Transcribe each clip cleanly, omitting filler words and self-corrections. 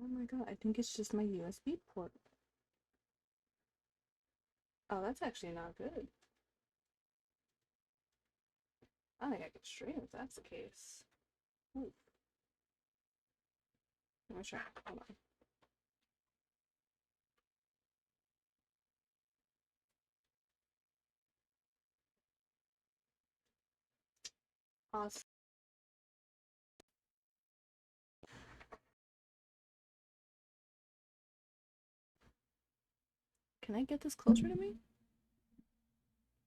Oh my god, I think it's just my USB port. Oh, that's actually not good. I think I could stream if that's the case. Ooh, let me try. Hold on. Awesome. Can I get this closer to me?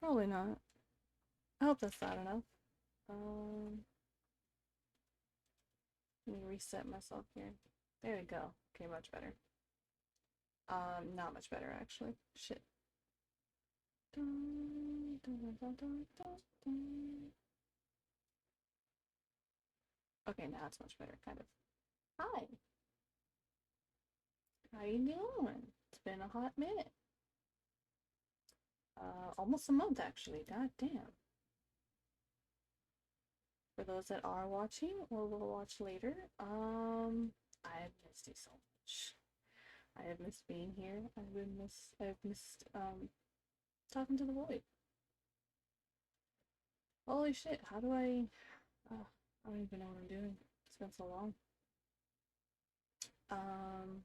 Probably not. I hope that's not enough. Let me reset myself here. There we go. Okay, much better. Not much better actually. Shit. Dun, dun, dun, dun, dun, dun. Okay, now it's much better, kind of. Hi, how you doing? It's been a hot minute. Almost a month actually. God damn. For those that are watching or will watch later, I have missed you so much. I have missed being here. I've missed talking to the void. Holy shit, how do I don't even know what I'm doing. It's been so long. Um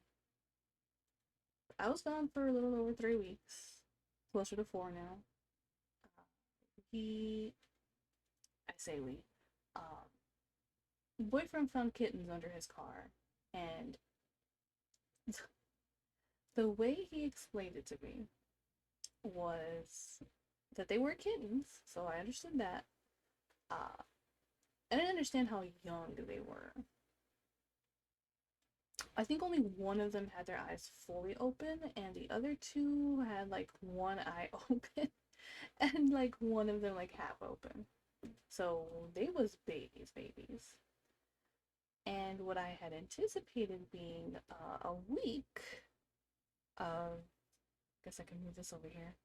I was gone for a little over 3 weeks. Closer to 4 now. He I say we. Um Boyfriend found kittens under his car, and the way he explained it to me was that they were kittens, so I understood that. Uh, I didn't understand how young they were. I think only one of them had their eyes fully open, and the other two had like one eye open, and like one of them like half open. So they was babies. And what I had anticipated being a week of, guess I can move this over here.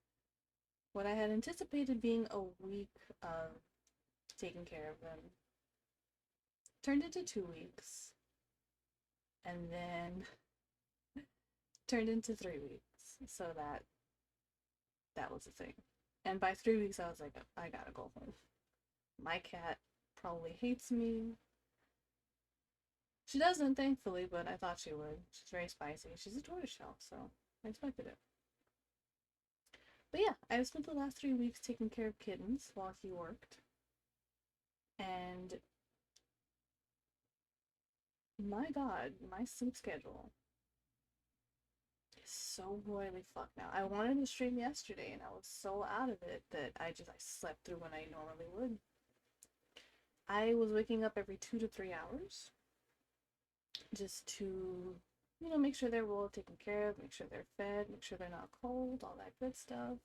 What I had anticipated being a week of taking care of them turned into 2 weeks, and then turned into 3 weeks. So that was the thing. And by 3 weeks, I was like, I gotta go home. My cat probably hates me. She doesn't, thankfully, but I thought she would. She's very spicy. She's a tortoiseshell, so I expected it. But yeah, I spent the last 3 weeks taking care of kittens while he worked. And my god, my sleep schedule is so royally fucked now. I wanted to stream yesterday and I was so out of it that I slept through when I normally would. I was waking up every 2 to 3 hours just to, make sure they're well taken care of, make sure they're fed, make sure they're not cold, all that good stuff.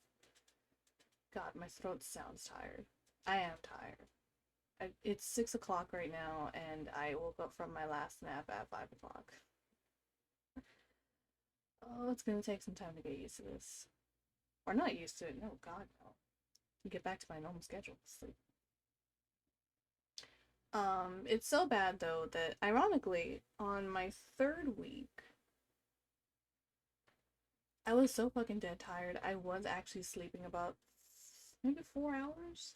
God, my throat sounds tired. I am tired. It's 6 o'clock right now, and I woke up from my last nap at 5 o'clock. Oh, it's gonna take some time to get used to this. Or not used to it, no, God, no. Get back to my normal schedule. Sleep. It's so bad though that ironically, on my third week, I was so fucking dead tired. I was actually sleeping about maybe 4 hours.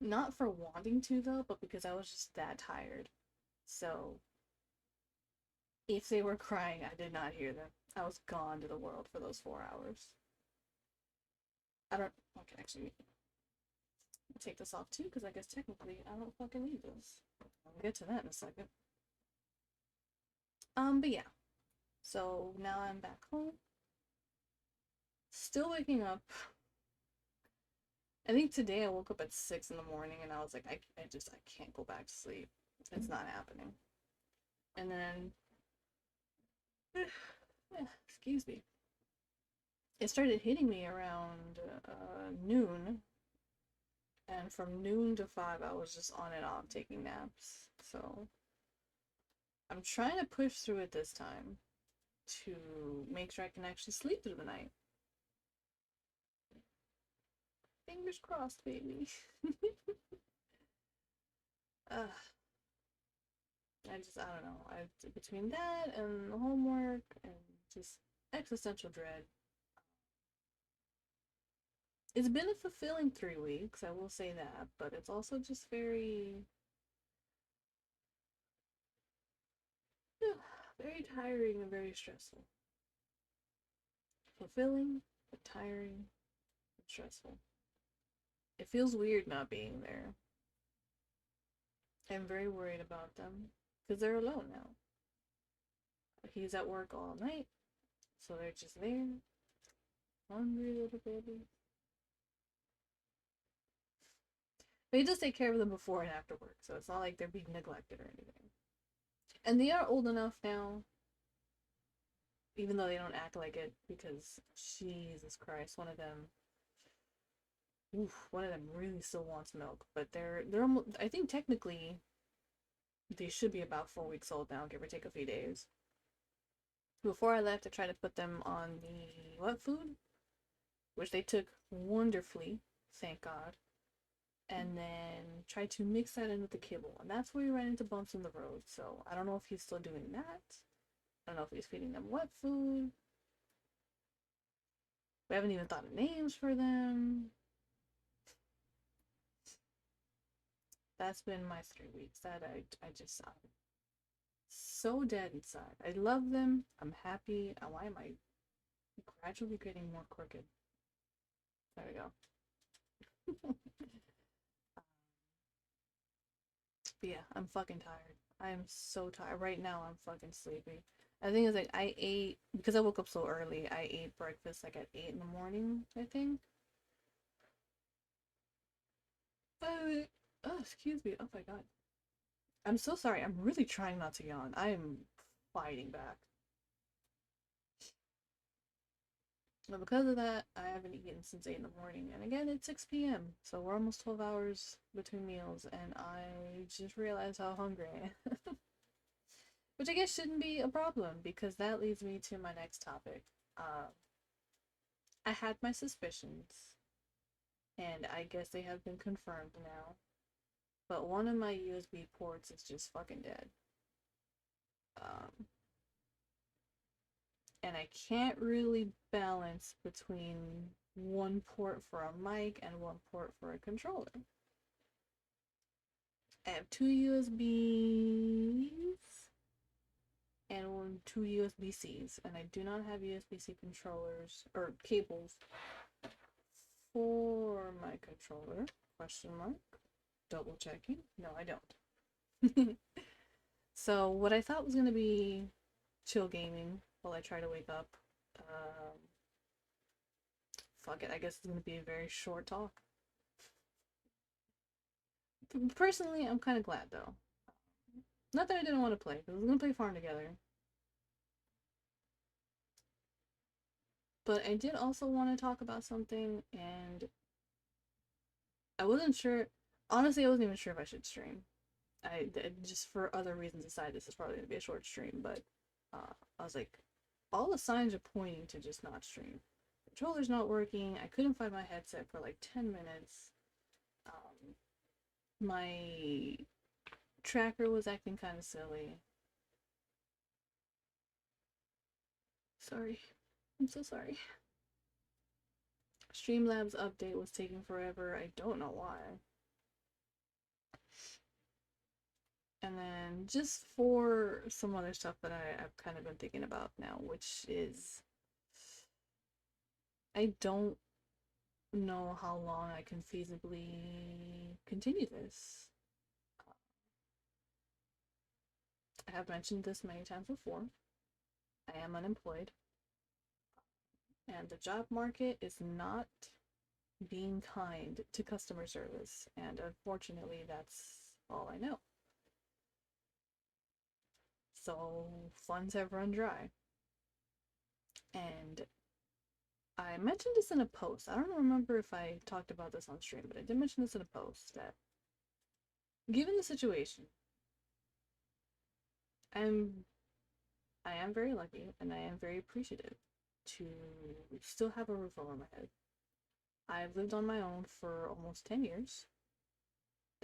Not for wanting to though, but because I was just that tired. So if they were crying, I did not hear them. I was gone to the world for those 4 hours. I don't. Okay, actually, I'll take this off too, because I guess technically I don't fucking need this. I'll get to that in a second. But yeah. So now I'm back home. Still waking up. I think today I woke up at 6 in the morning and I was like, I can't go back to sleep. It's not happening. And then, excuse me. It started hitting me around noon, and from noon to 5 I was just on and off taking naps. So I'm trying to push through it this time to make sure I can actually sleep through the night. Fingers crossed, baby. I don't know. Between that and the homework and just existential dread, it's been a fulfilling 3 weeks, I will say that, but it's also just very, very tiring and very stressful. Fulfilling, but tiring and stressful. It feels weird not being there. I'm very worried about them because they're alone now. He's at work all night, so they're just there. Hungry little baby. But he does take care of them before and after work, so it's not like they're being neglected or anything. And they are old enough now, even though they don't act like it, because Jesus Christ, one of them really still wants milk. But they're almost, I think technically they should be about 4 weeks old now, give or take a few days. Before I left, I tried to put them on the wet food, which they took wonderfully, thank God. And then tried to mix that in with the kibble, and that's where we ran into bumps in the road. So I don't know if he's still doing that. I don't know if he's feeding them wet food. We haven't even thought of names for them. That's been my 3 weeks. That I just I'm so dead inside. I love them. I'm happy. Why am I gradually getting more crooked? There we go. But yeah, I'm fucking tired. I am so tired. Right now, I'm fucking sleepy. I think it's like I ate, because I woke up so early, I ate breakfast like at 8 in the morning, I think. Oh, excuse me. Oh my god. I'm so sorry. I'm really trying not to yawn. I am fighting back. But because of that, I haven't eaten since 8 in the morning. And again, it's 6 p.m. So we're almost 12 hours between meals. And I just realized how hungry I am. Which I guess shouldn't be a problem, because that leads me to my next topic. I had my suspicions, and I guess they have been confirmed now. But one of my USB ports is just fucking dead. Um, and I can't really balance between one port for a mic and one port for a controller. I have two USBs and two USB-Cs, and I do not have USB-C controllers or cables for my controller. Question mark. Double checking. No, I don't. So what I thought was gonna be chill gaming while I try to wake up. Fuck it. I guess it's gonna be a very short talk. Personally, I'm kind of glad though. Not that I didn't want to play, because I was gonna play Farm Together. But I did also want to talk about something, and I wasn't sure. Honestly, I wasn't even sure if I should stream. I just for other reasons decided this is probably gonna be a short stream, but I was like, all the signs are pointing to just not stream. The controller's not working. I couldn't find my headset for like 10 minutes. My tracker was acting kind of silly. Sorry. I'm so sorry. Streamlabs update was taking forever. I don't know why. And then just for some other stuff that I've kind of been thinking about now, which is I don't know how long I can feasibly continue this. I have mentioned this many times before. I am unemployed, and the job market is not being kind to customer service, and unfortunately, that's all I know. So funds have run dry. And I mentioned this in a post. I don't remember if I talked about this on stream, but I did mention this in a post that given the situation, I'm I am very lucky and I am very appreciative to still have a roof over my head. I've lived on my own for almost 10 years.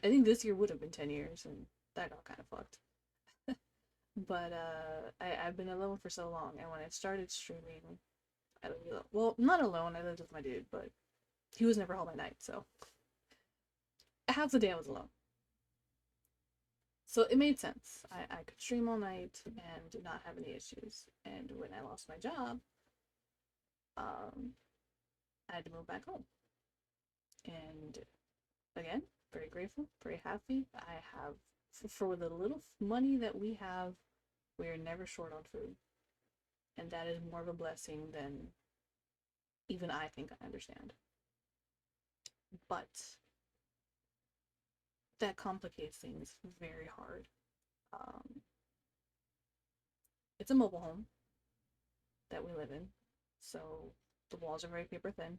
I think this year would have been 10 years, and that got kind of fucked. But I've been alone for so long, and when I started streaming, I lived alone. Well, not alone. I lived with my dude, but he was never home at night, so half the day I was alone. So it made sense. I could stream all night and not have any issues. And when I lost my job, um, I had to move back home. And again, very grateful, very happy. I have, for the little money that we have, we are never short on food. And that is more of a blessing than even I think I understand. But that complicates things very hard. Um, it's a mobile home that we live in, so the walls are very paper thin.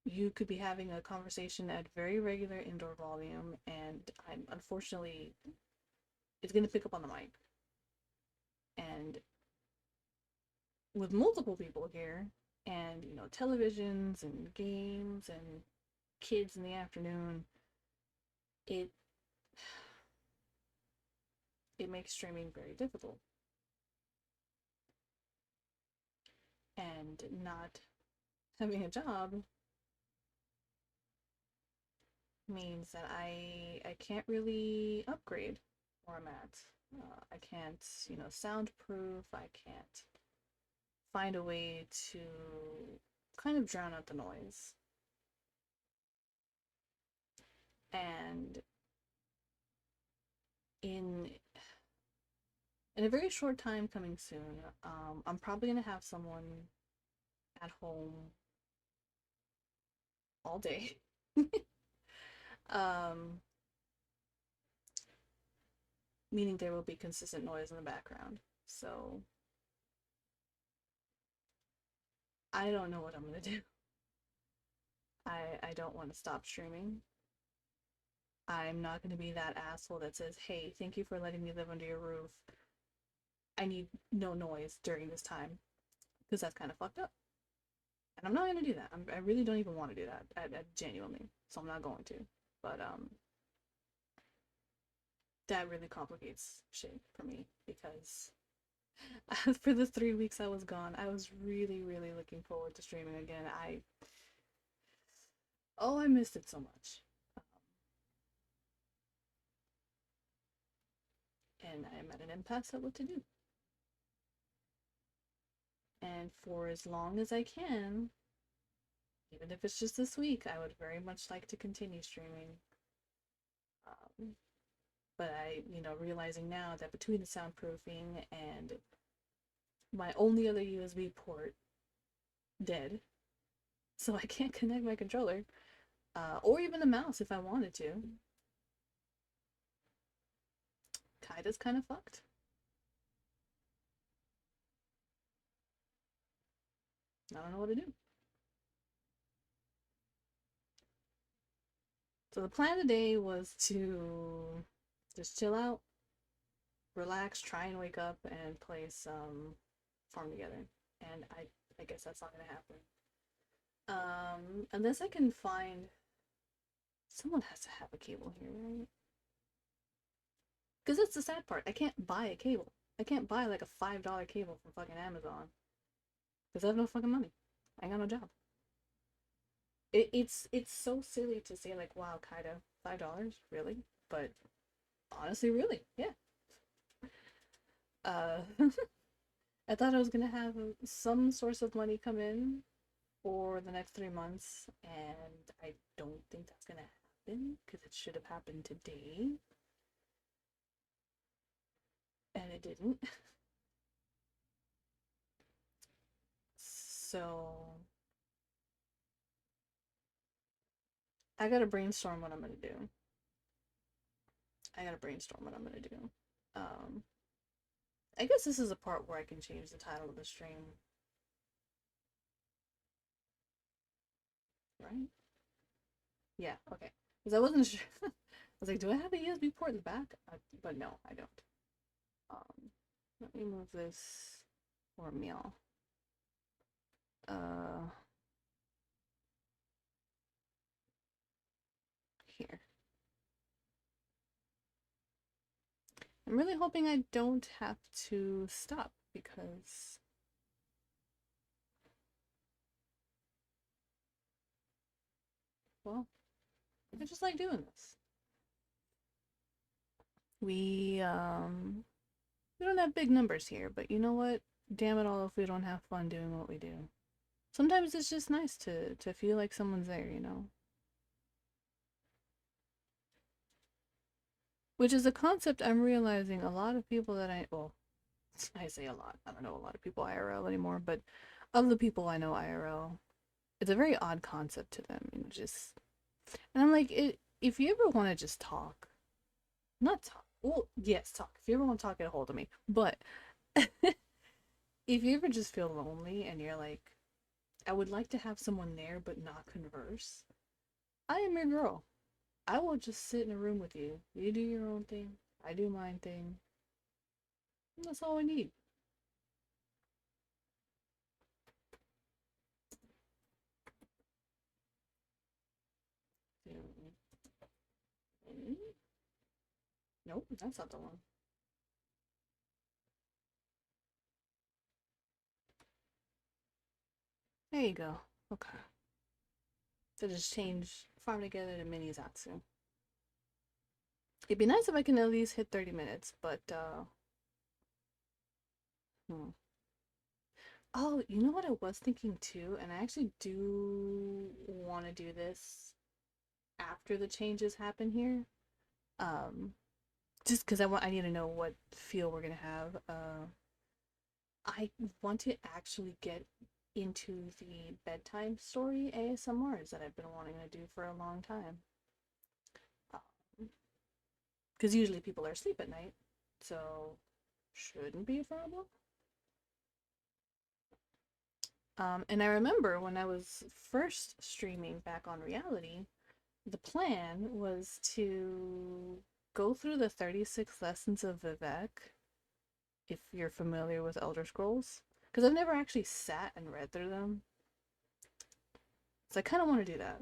You could be having a conversation at very regular indoor volume, and I'm unfortunately it's going to pick up on the mic. And with multiple people here, and televisions and games and kids in the afternoon, it it makes streaming very difficult. And not having a job means that I can't really upgrade where I'm at. I can't, soundproof. I can't find a way to kind of drown out the noise. And in in a very short time coming soon, I'm probably gonna have someone at home all day. um, Meaning there will be consistent noise in the background. So I don't know what I'm gonna do. I don't want to stop streaming. I'm not gonna be that asshole that says, "Hey, thank you for letting me live under your roof. I need no noise during this time," because that's kind of fucked up. And I'm not gonna do that. I really don't even want to do that. Genuinely, so I'm not going to. But that really complicates shit for me because for the 3 weeks I was gone, I was really, really looking forward to streaming again. I missed it so much. And I'm at an impasse at what to do. And for as long as I can, even if it's just this week, I would very much like to continue streaming. Um, but realizing now that between the soundproofing and my only other USB port dead, so I can't connect my controller, or even the mouse if I wanted to. Kaida's kind of fucked. I don't know what to do. So the plan today was to just chill out, relax, try and wake up and play some Farm Together. And I guess that's not gonna happen. Unless I can find someone has to have a cable here, right? Because that's the sad part. I can't buy a cable. I can't buy like a $5 cable from fucking Amazon. Because I have no fucking money. I ain't got no job. It's so silly to say like, wow, Kaida, $5? Really? But honestly, really, yeah. Uh I thought I was gonna have some source of money come in for the next 3 months, and I don't think that's gonna happen because it should have happened today. And it didn't. So I gotta brainstorm what I'm gonna do. I gotta brainstorm what I'm gonna do. Um, I guess this is a part where I can change the title of the stream, right? Yeah, okay. Because I wasn't sure. I was like, do I have a USB port in the back? But no, I don't. Um, Let me move this for meal. Uh, Here. I'm really hoping I don't have to stop because, well, I just like doing this. We we don't have big numbers here, but you know what? Damn it all if we don't have fun doing what we do. Sometimes it's just nice to feel like someone's there, you know? Which is a concept I'm realizing a lot of people that well, I say a lot. I don't know a lot of people IRL anymore, but of the people I know IRL, it's a very odd concept to them. You know, just and I'm like, if you ever want to just talk, not talk. Well, yes, talk. If you ever want to talk, get a hold of me. But if you ever just feel lonely and you're like, I would like to have someone there but not converse, I am your girl. I will just sit in a room with you. You do your own thing. I do mine thing. And that's all I need. Nope, that's not the one. There you go. Okay. So just change farm together to mini-zatsu. It'd be nice if I can at least hit 30 minutes, but hmm. Oh, you know what I was thinking too, and I actually do want to do this after the changes happen here. Um, just because I need to know what feel we're gonna have. I want to actually get into the bedtime story ASMRs that I've been wanting to do for a long time. Because usually people are asleep at night, so shouldn't be a problem. And I remember when I was first streaming back on reality, the plan was to go through the 36 lessons of Vivek, if you're familiar with Elder Scrolls, because I've never actually sat and read through them. So I kind of want to do that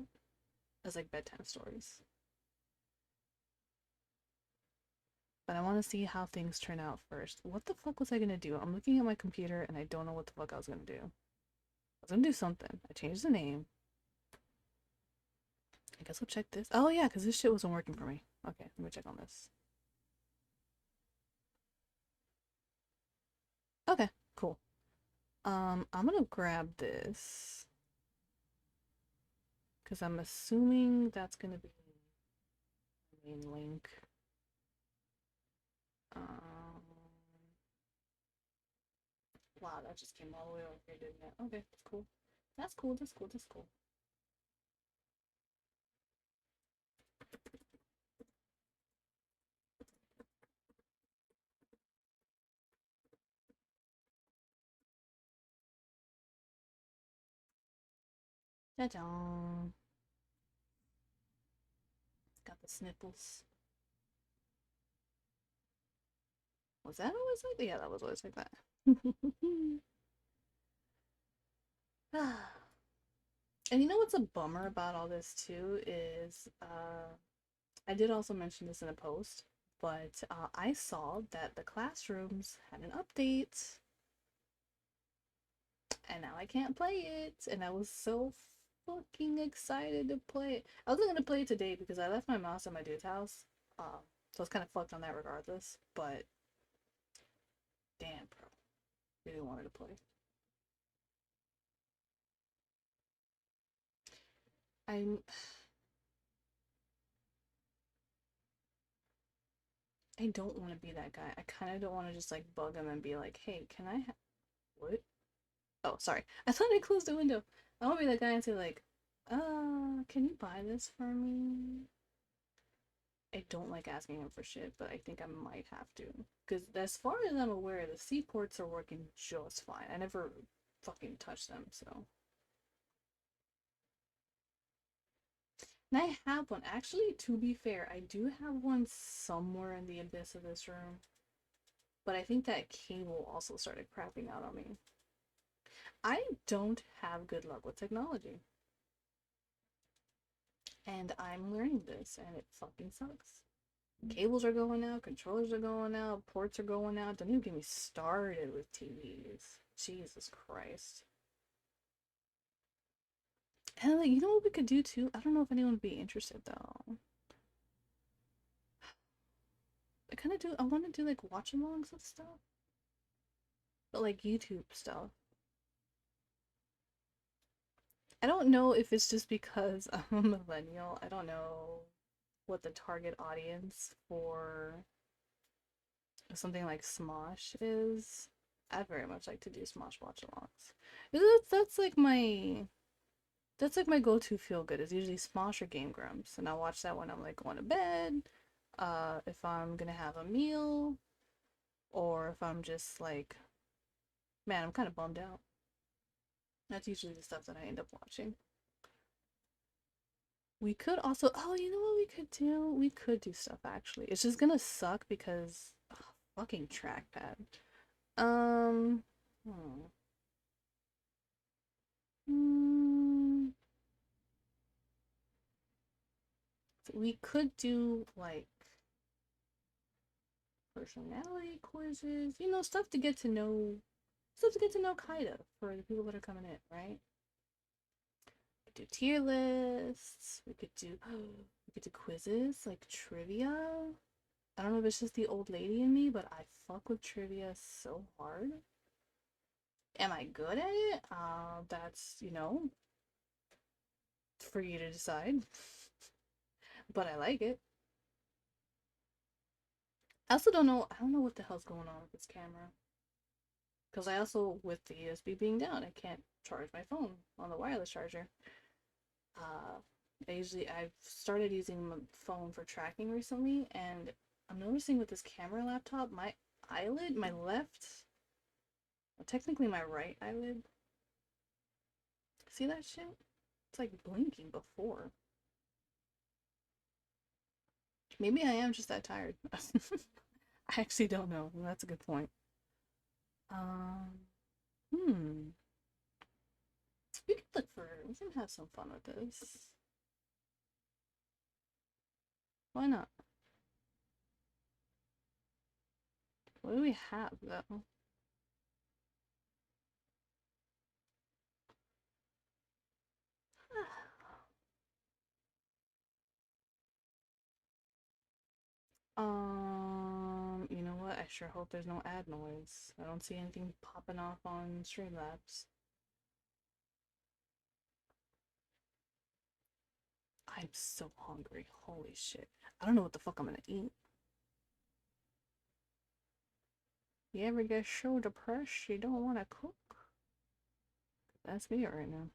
as like bedtime stories. But I want to see how things turn out first. What the fuck was I gonna do? I'm looking at my computer and I don't know what the fuck I was gonna do. I was gonna do something. I changed the name. I guess I'll check this. Oh yeah, because this shit wasn't working for me. Okay, let me check on this. Okay, cool. I'm gonna grab this because I'm assuming that's gonna be the main link. Um, wow, that just came all the way over here, didn't it? Okay, that's cool. That's cool. That's cool. That's cool. Ta-da! Got the snipples. Was that always like that? Yeah, that was always like that. And you know what's a bummer about all this too is I did also mention this in a post, but I saw that the classrooms had an update and now I can't play it. And I was so fucking excited to play it. I wasn't gonna play it today because I left my mouse at my dude's house. So I was kind of fucked on that regardless. But damn, bro, really wanted to play. I'm. I don't want to be that guy. I kind of don't want to just like bug him and be like, "Hey, can I?" What? Oh, sorry. I thought I closed the window. I want to be that guy and say like, can you buy this for me?" I don't like asking him for shit, but I think I might have to. Because as far as I'm aware, the seaports are working just fine. I never fucking touch them, so. And I have one. Actually, to be fair, I do have one somewhere in the abyss of this room. But I think that cable also started crapping out on me. I don't have good luck with technology. And I'm learning this, and it fucking sucks. Cables are going out, controllers are going out, ports are going out. Don't even get me started with TVs. Jesus Christ. And like, you know what we could do too? I don't know if anyone would be interested though. I want to do like watch alongs and stuff, but like YouTube stuff. I don't know if it's just because I'm a millennial. I don't know what the target audience for something like Smosh is. I'd very much like to do Smosh watch alongs. That's like my go-to feel good is usually Smosh or Game Grumps, and I watch that when I'm like going to bed, if I'm gonna have a meal, or if I'm just like, man, I'm kind of bummed out. That's usually the stuff that I end up watching. We could also, oh, you know what we could do? We could do stuff actually. It's just gonna suck because fucking trackpad. Um, hmm. Hmm. We could do like personality quizzes, stuff to get to know Kaida for the people that are coming in, right? We could do tier lists. We could do quizzes like trivia. I don't know if it's just the old lady in me, but I fuck with trivia so hard. Am I good at it? That's, for you to decide. But I like it. I don't know what the hell's going on with this camera. Because I also, with the USB being down, I can't charge my phone on the wireless charger. Uh, I've started using my phone for tracking recently, and I'm noticing with this camera laptop, my eyelid, my left, well, technically my right eyelid, see that shit? It's like blinking before. Maybe I am just that tired. I actually don't know. That's a good point. Um, hmm. We can have some fun with this. Why not? What do we have though? You know what? I sure hope there's no ad noise. I don't see anything popping off on Streamlabs. I'm so hungry. Holy shit. I don't know what the fuck I'm gonna eat. You ever get so depressed you don't want to cook? That's me right now.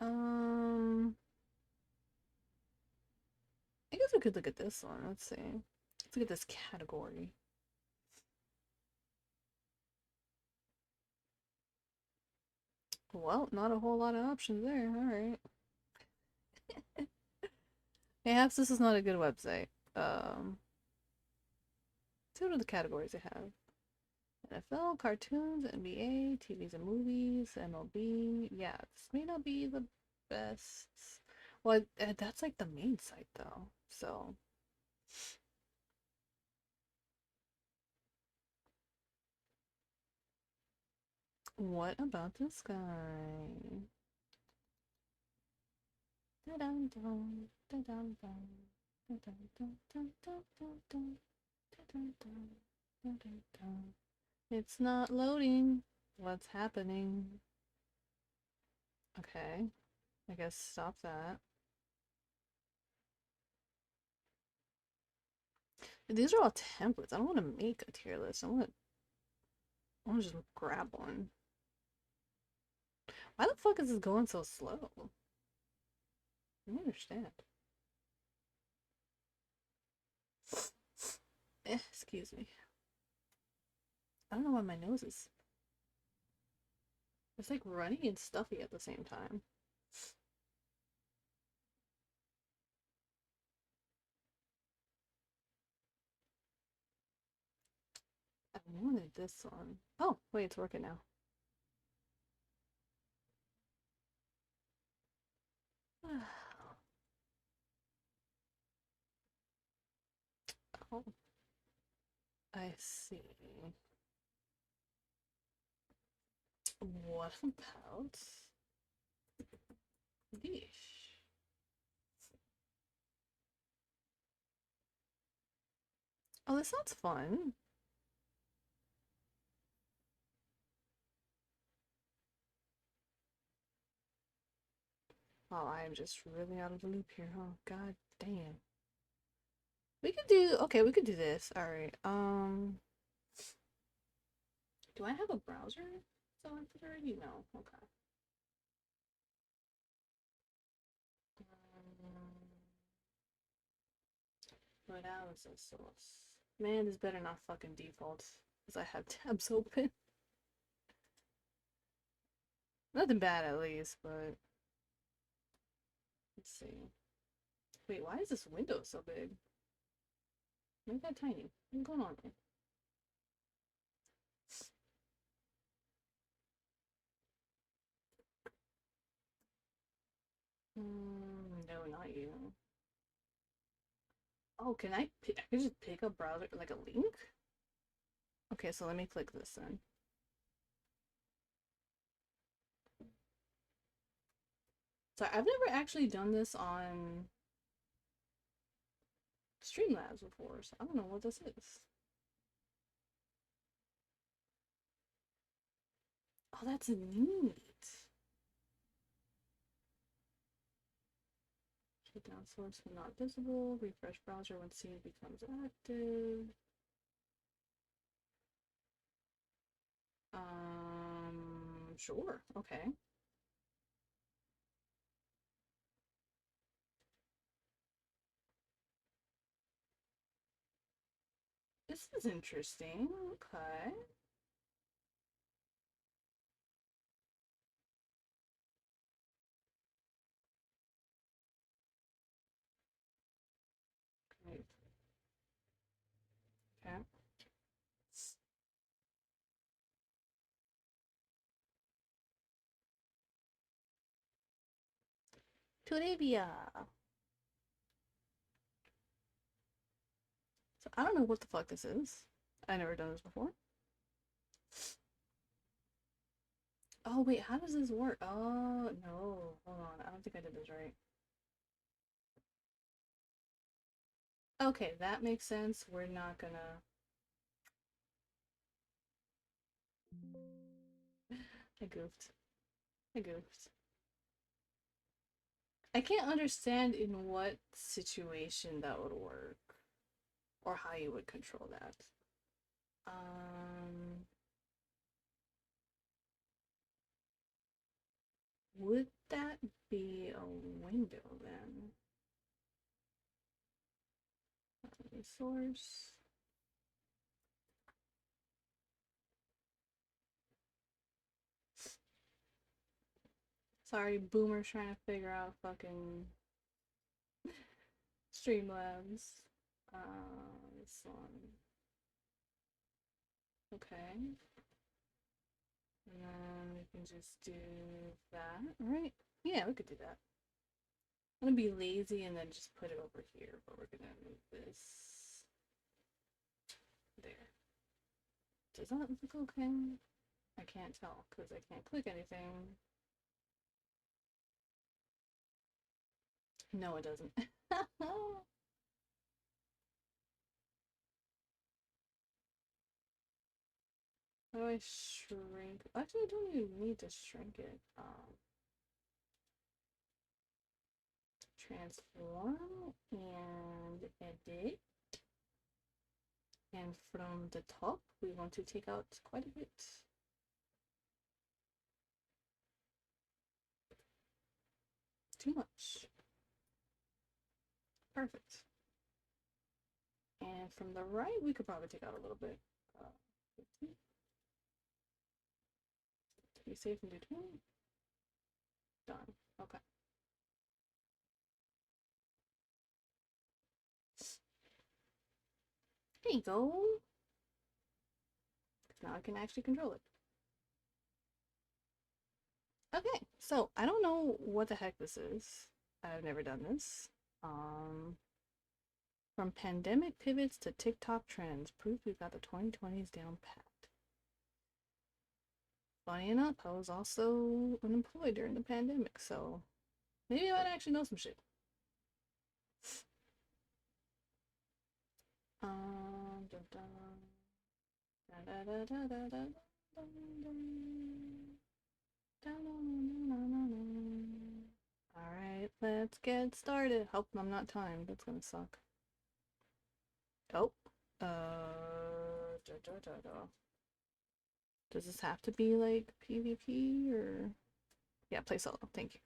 um, I guess we could look at this one. Let's see. Let's look at this category. Well, not a whole lot of options there. Alright. Perhaps this is not a good website. See what are the categories they have. NFL, cartoons, NBA, TVs and movies, MLB. Yeah, this may not be the best. Well, that's like the main site though. So, what about this guy? It's not loading. What's happening? Okay, I guess stop that. These are all templates. I don't want to make a tier list. I want to just grab one. Why the fuck is this going so slow? I don't understand. Excuse me. I don't know why my nose is. It's like runny and stuffy at the same time. I wanted this one. Oh, wait, it's working now. Oh, I see. What about this? Oh, this sounds fun. Oh, I am just really out of the loop here, huh? God damn. We could do, okay, we could do this. All right. Do I have a browser selected already? No. Okay. What else is source? Man, this better not fucking default, because I have tabs open. Nothing bad at least, but let's see. Wait, why is this window so big? Make that tiny. What's going on here? No, not you. Oh, can I can just pick a browser, like a link? Okay, so let me click this then. So I've never actually done this on Streamlabs before, so I don't know what this is. Oh, that's neat. Shut down source when not visible. Refresh browser when scene becomes active. Sure. Okay. This is interesting. Okay. Great. Okay. Toribia. So I don't know what the fuck this is. I never done this before. Oh wait, how does this work? Oh no, hold on. I don't think I did this right. Okay, that makes sense. We're not gonna. I goofed. I goofed. I can't understand in what situation that would work or how you would control that. Um, would that be a window then? Source. Sorry, boomers trying to figure out fucking Streamlabs. This one. Okay. And then we can just do that, right? Yeah, we could do that. I'm gonna be lazy and then just put it over here, but we're gonna move this there. Does that look okay? I can't tell because I can't click anything. No, it doesn't. How do I shrink? Actually, I don't even need to shrink it. Transform and edit. And from the top, we want to take out quite a bit. Too much. Perfect. And from the right, we could probably take out a little bit. 50. To be safe and do 20. Done. Okay. There you go. Now I can actually control it. Okay, so I don't know what the heck this is. I've never done this. Um, from pandemic pivots to TikTok trends, proof we've got the 2020s down pat. Funny enough, I was also unemployed during the pandemic, so maybe I might actually know some shit. Dun, dun, dun, dun, dun, dun, dun, dun, Alright, let's get started. Hope I'm not timed. That's gonna suck. Oh. Da, da, da, da. Does this have to be like PvP or? Yeah, play solo. Thank you.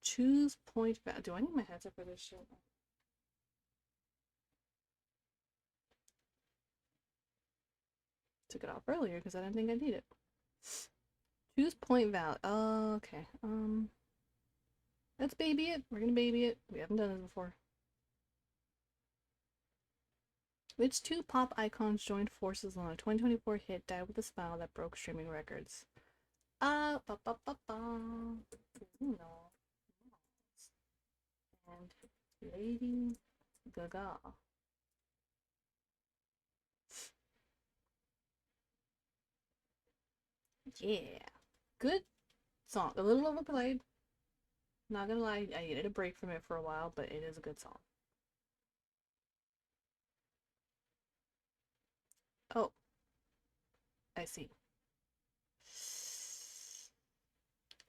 Choose point value. Do I need my headset for this shit? Took it off earlier because I didn't think I need it. Choose point value. Oh, okay. Let's baby it. We're gonna baby it. We haven't done this before. Which two pop icons joined forces on a 2024 hit "Die with a Smile" that broke streaming records? Ba ba ba ba. No. And Lady Gaga. Yeah. Good song. A little overplayed. Not gonna lie, I needed a break from it for a while, but it is a good song. Oh, I see.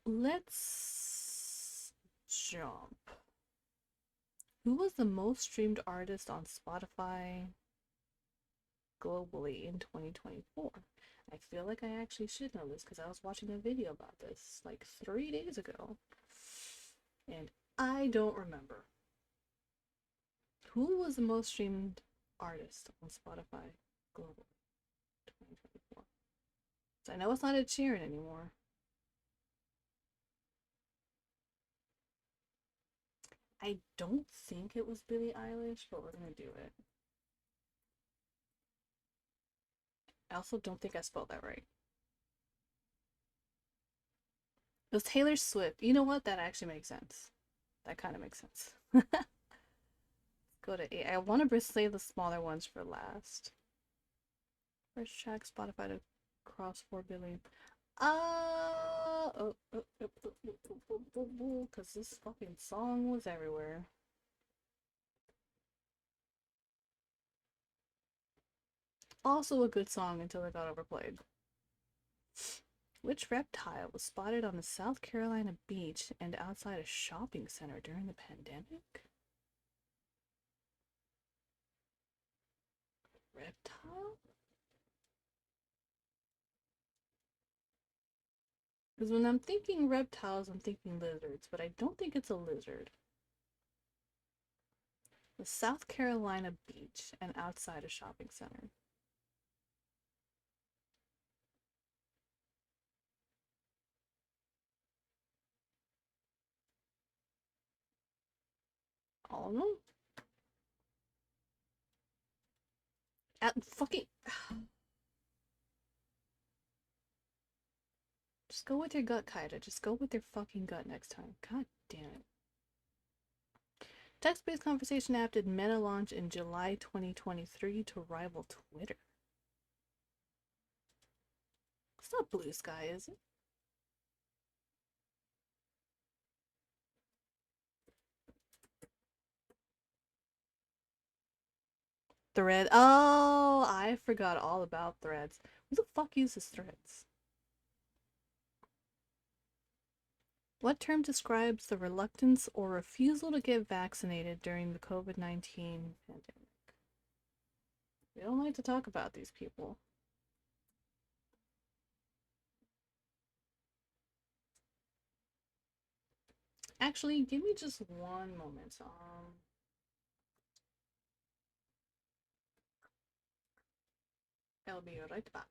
Let's jump. Who was the most streamed artist on Spotify globally in 2024? I feel like I actually should know this because I was watching a video about this like 3 days ago. And I don't remember. Who was the most streamed artist on Spotify globally 2024? So I know it's not Ed Sheeran anymore. I don't think it was Billie Eilish, but we're gonna do it. I also don't think I spelled that right. It was Taylor Swift. You know what? That actually makes sense. That kind of makes sense. Go to 8. I want to save the smaller ones for last. First track Spotify to cross 4 billion. Because this fucking song was everywhere. Also a good song until it got overplayed. Which reptile was spotted on the South Carolina beach and outside a shopping center during the pandemic? Reptile? Because when I'm thinking reptiles, I'm thinking lizards, but I don't think it's a lizard. The South Carolina beach and outside a shopping center. All of them? At fucking. Just go with your gut, Kaida. Just go with your fucking gut next time. God damn it. Text-based conversation app did Meta launch in July 2023 to rival Twitter. It's not Blue Sky, is it? Thread. Oh, I forgot all about Threads. Who the fuck uses Threads? What term describes the reluctance or refusal to get vaccinated during the COVID-19 pandemic? We don't like to talk about these people. Actually, give me just one moment. I'll be right back.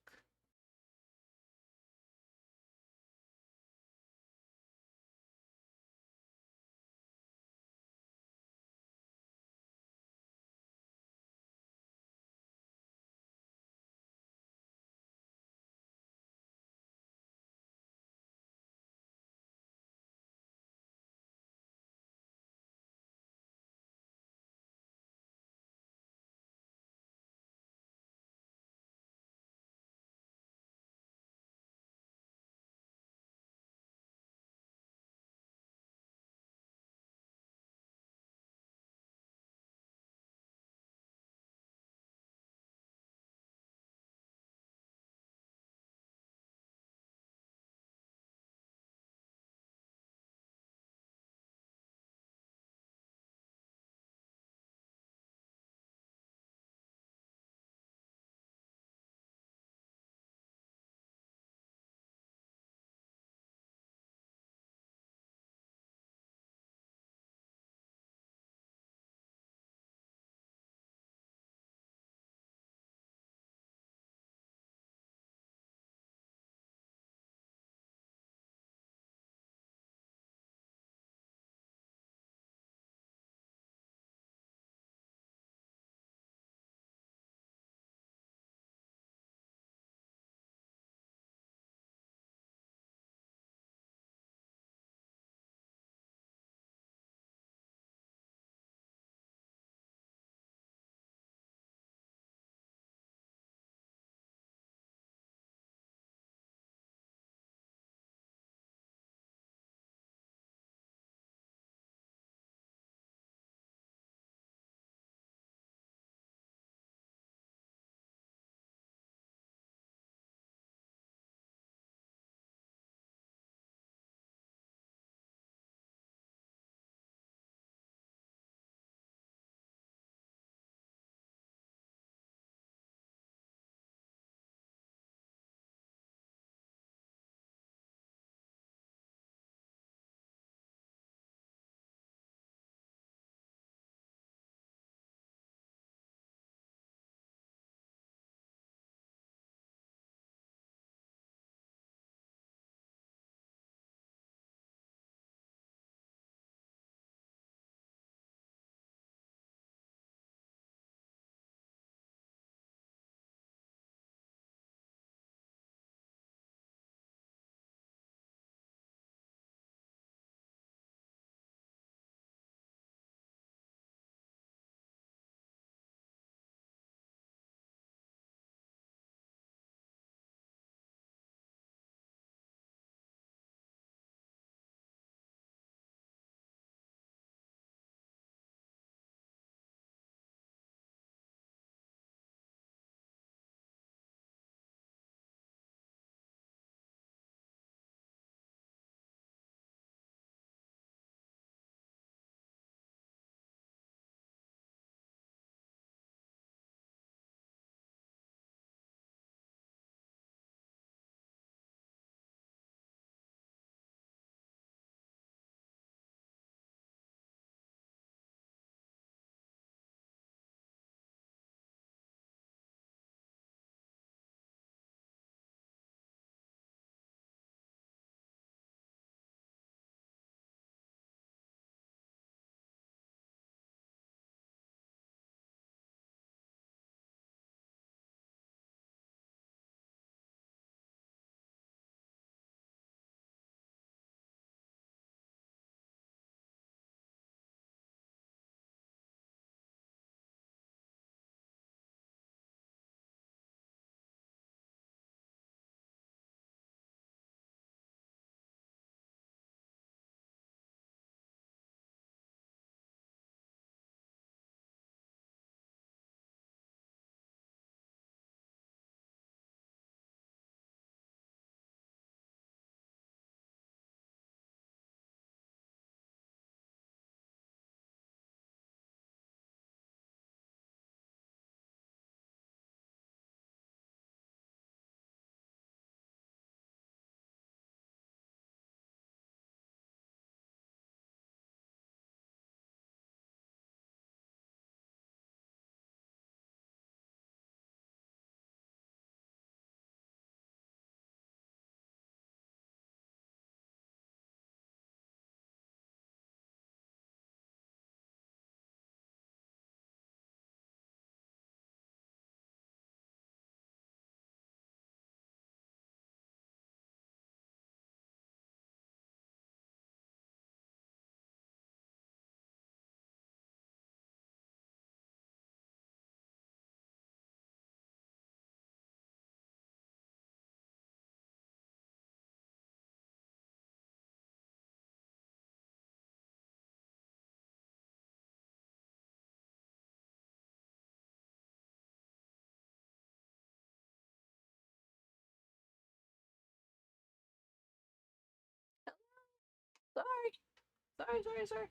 Sorry.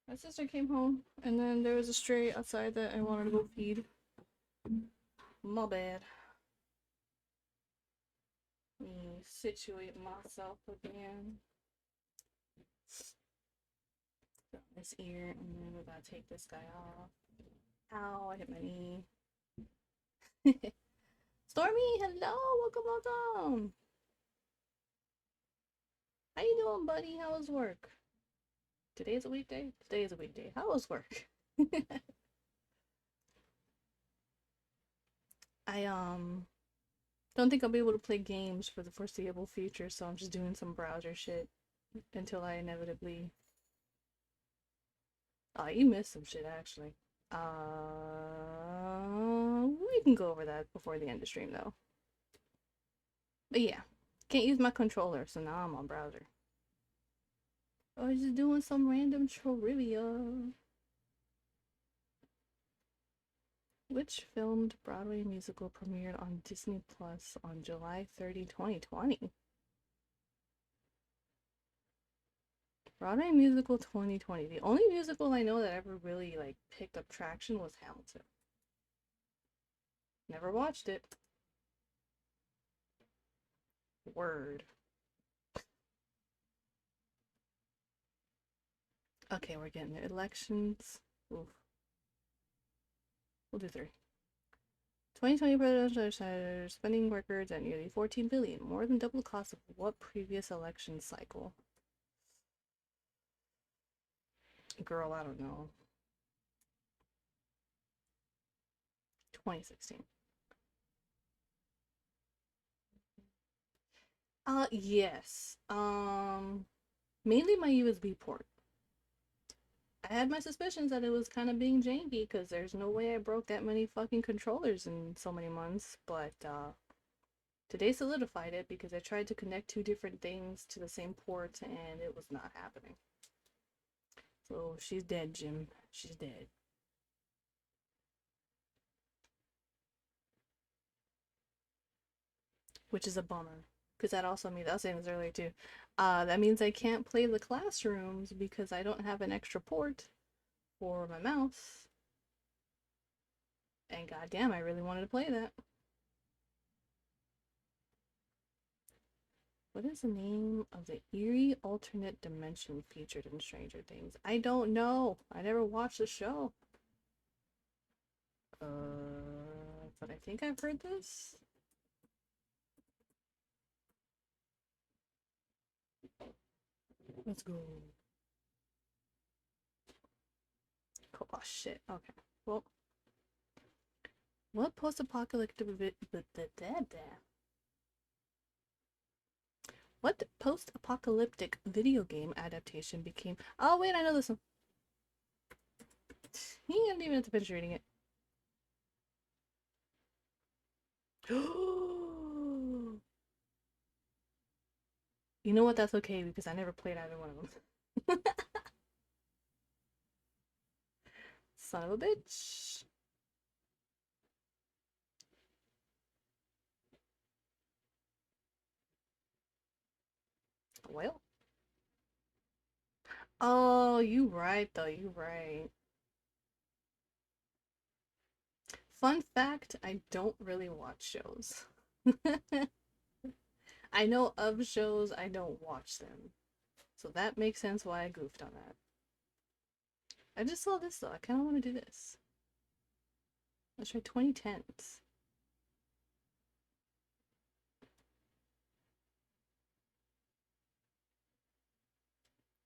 My sister came home, and then there was a stray outside that I wanted to go feed. My bad. Let me situate myself again. Got this ear, and then we gotta take this guy off. Ow, I hit my knee. Stormy, hello, welcome. How you doing, buddy? How was work? Today is a weekday? Today is a weekday. How was work? I don't think I'll be able to play games for the foreseeable future, so I'm just doing some browser shit until I inevitably. Oh, you missed some shit actually. We can go over that before the end of stream though. But yeah, can't use my controller, so now I'm on browser. I was just doing some random trivia. Which filmed Broadway musical premiered on Disney Plus on July 30, 2020? Broadway musical 2020. The only musical I know that ever really like picked up traction was Hamilton. Never watched it. Word. Okay, we're getting there. Elections. Oof. We'll do 3. 2020 presidential spending records at nearly 14 billion, more than double the cost of what previous election cycle? Girl, I don't know. 2016. Yes. Mainly my USB port. I had my suspicions that it was kind of being janky because there's no way I broke that many fucking controllers in so many months, but today solidified it because I tried to connect 2 different things to the same port and it was not happening. So she's dead, Jim. She's dead. Which is a bummer. Because that also means, I was saying this earlier too, that means I can't play the classrooms because I don't have an extra port for my mouse. And goddamn, I really wanted to play that. What is the name of the eerie alternate dimension featured in Stranger Things? I don't know. I never watched the show. But I think I've heard this. Let's go. Oh shit. Okay. Well, what post-apocalyptic what post-apocalyptic video game adaptation became? Oh wait, I know this one. He didn't even have to finish reading it. You know what? That's okay because I never played either one of them. Son of a bitch. Well. Oh, you right though. You right. Fun fact, I don't really watch shows. I know of shows, I don't watch them. So that makes sense why I goofed on that. I just saw this though. I kind of want to do this. Let's try 2010s.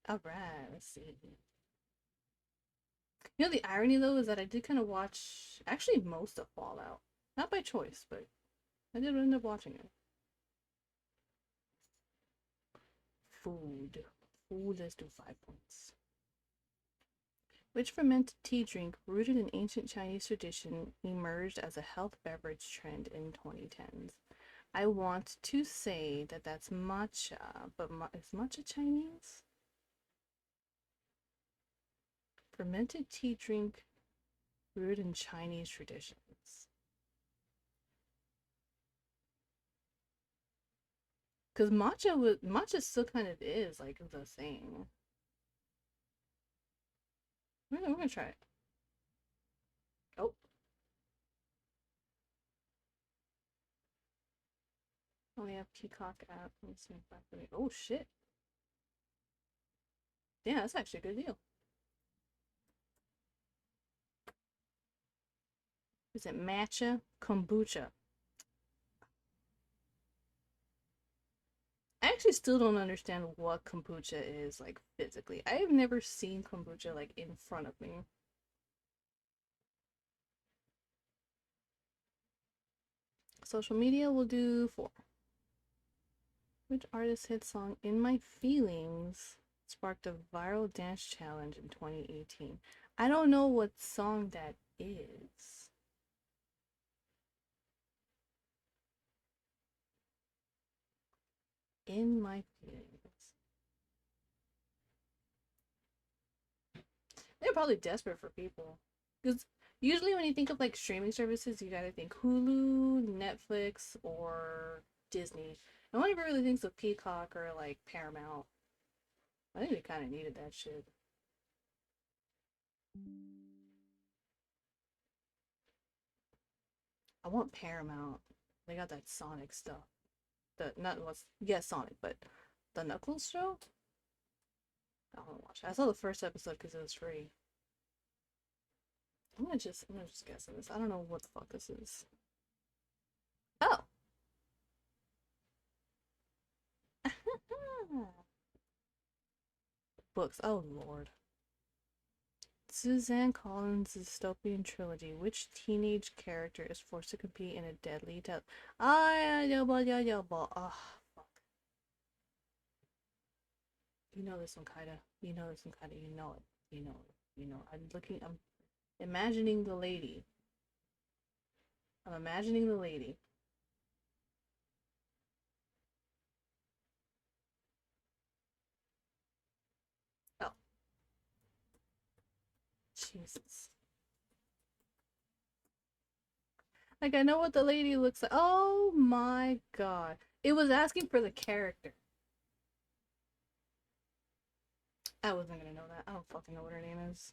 Alright, let's see. You know, the irony though is that I did kind of watch actually most of Fallout. Not by choice, but I did end up watching it. Food. Food, let's do 5 points. Which fermented tea drink, rooted in ancient Chinese tradition, emerged as a health beverage trend in 2010s? I want to say that that's matcha, but is matcha Chinese? Fermented tea drink rooted in Chinese traditions. Because matcha still kind of is like the thing. We're gonna try it. Oh, only have Peacock app. Let me see if I can. Oh shit! Yeah, that's actually a good deal. Is it matcha kombucha? I actually still don't understand what kombucha is like physically. I have never seen kombucha like in front of me. Social media will do 4. Which artist hit song In My Feelings sparked a viral dance challenge in 2018? I don't know what song that is. In My Feelings. They're probably desperate for people. Because usually when you think of like streaming services, you gotta think Hulu, Netflix, or Disney. No one ever really thinks of Peacock or like Paramount. I think they kind of needed that shit. I want Paramount. They got that Sonic stuff. The not what's yeah Sonic, but the Knuckles show. I want to watch it. I saw the first episode because it was free. I'm gonna just guess this. I don't know what the fuck this is. Oh. Books. Oh lord. Suzanne Collins' dystopian trilogy. Which teenage character is forced to compete in a deadly test? Ah, yeah, yeah, ah, fuck. You know this one, kinda. You know this one, kinda. You know it. You know it. You know. I'm looking. I'm imagining the lady. I'm imagining the lady. Oh, Jesus. Like I know what the lady looks like. Oh my god. It was asking for the character. I wasn't gonna know that. I don't fucking know what her name is.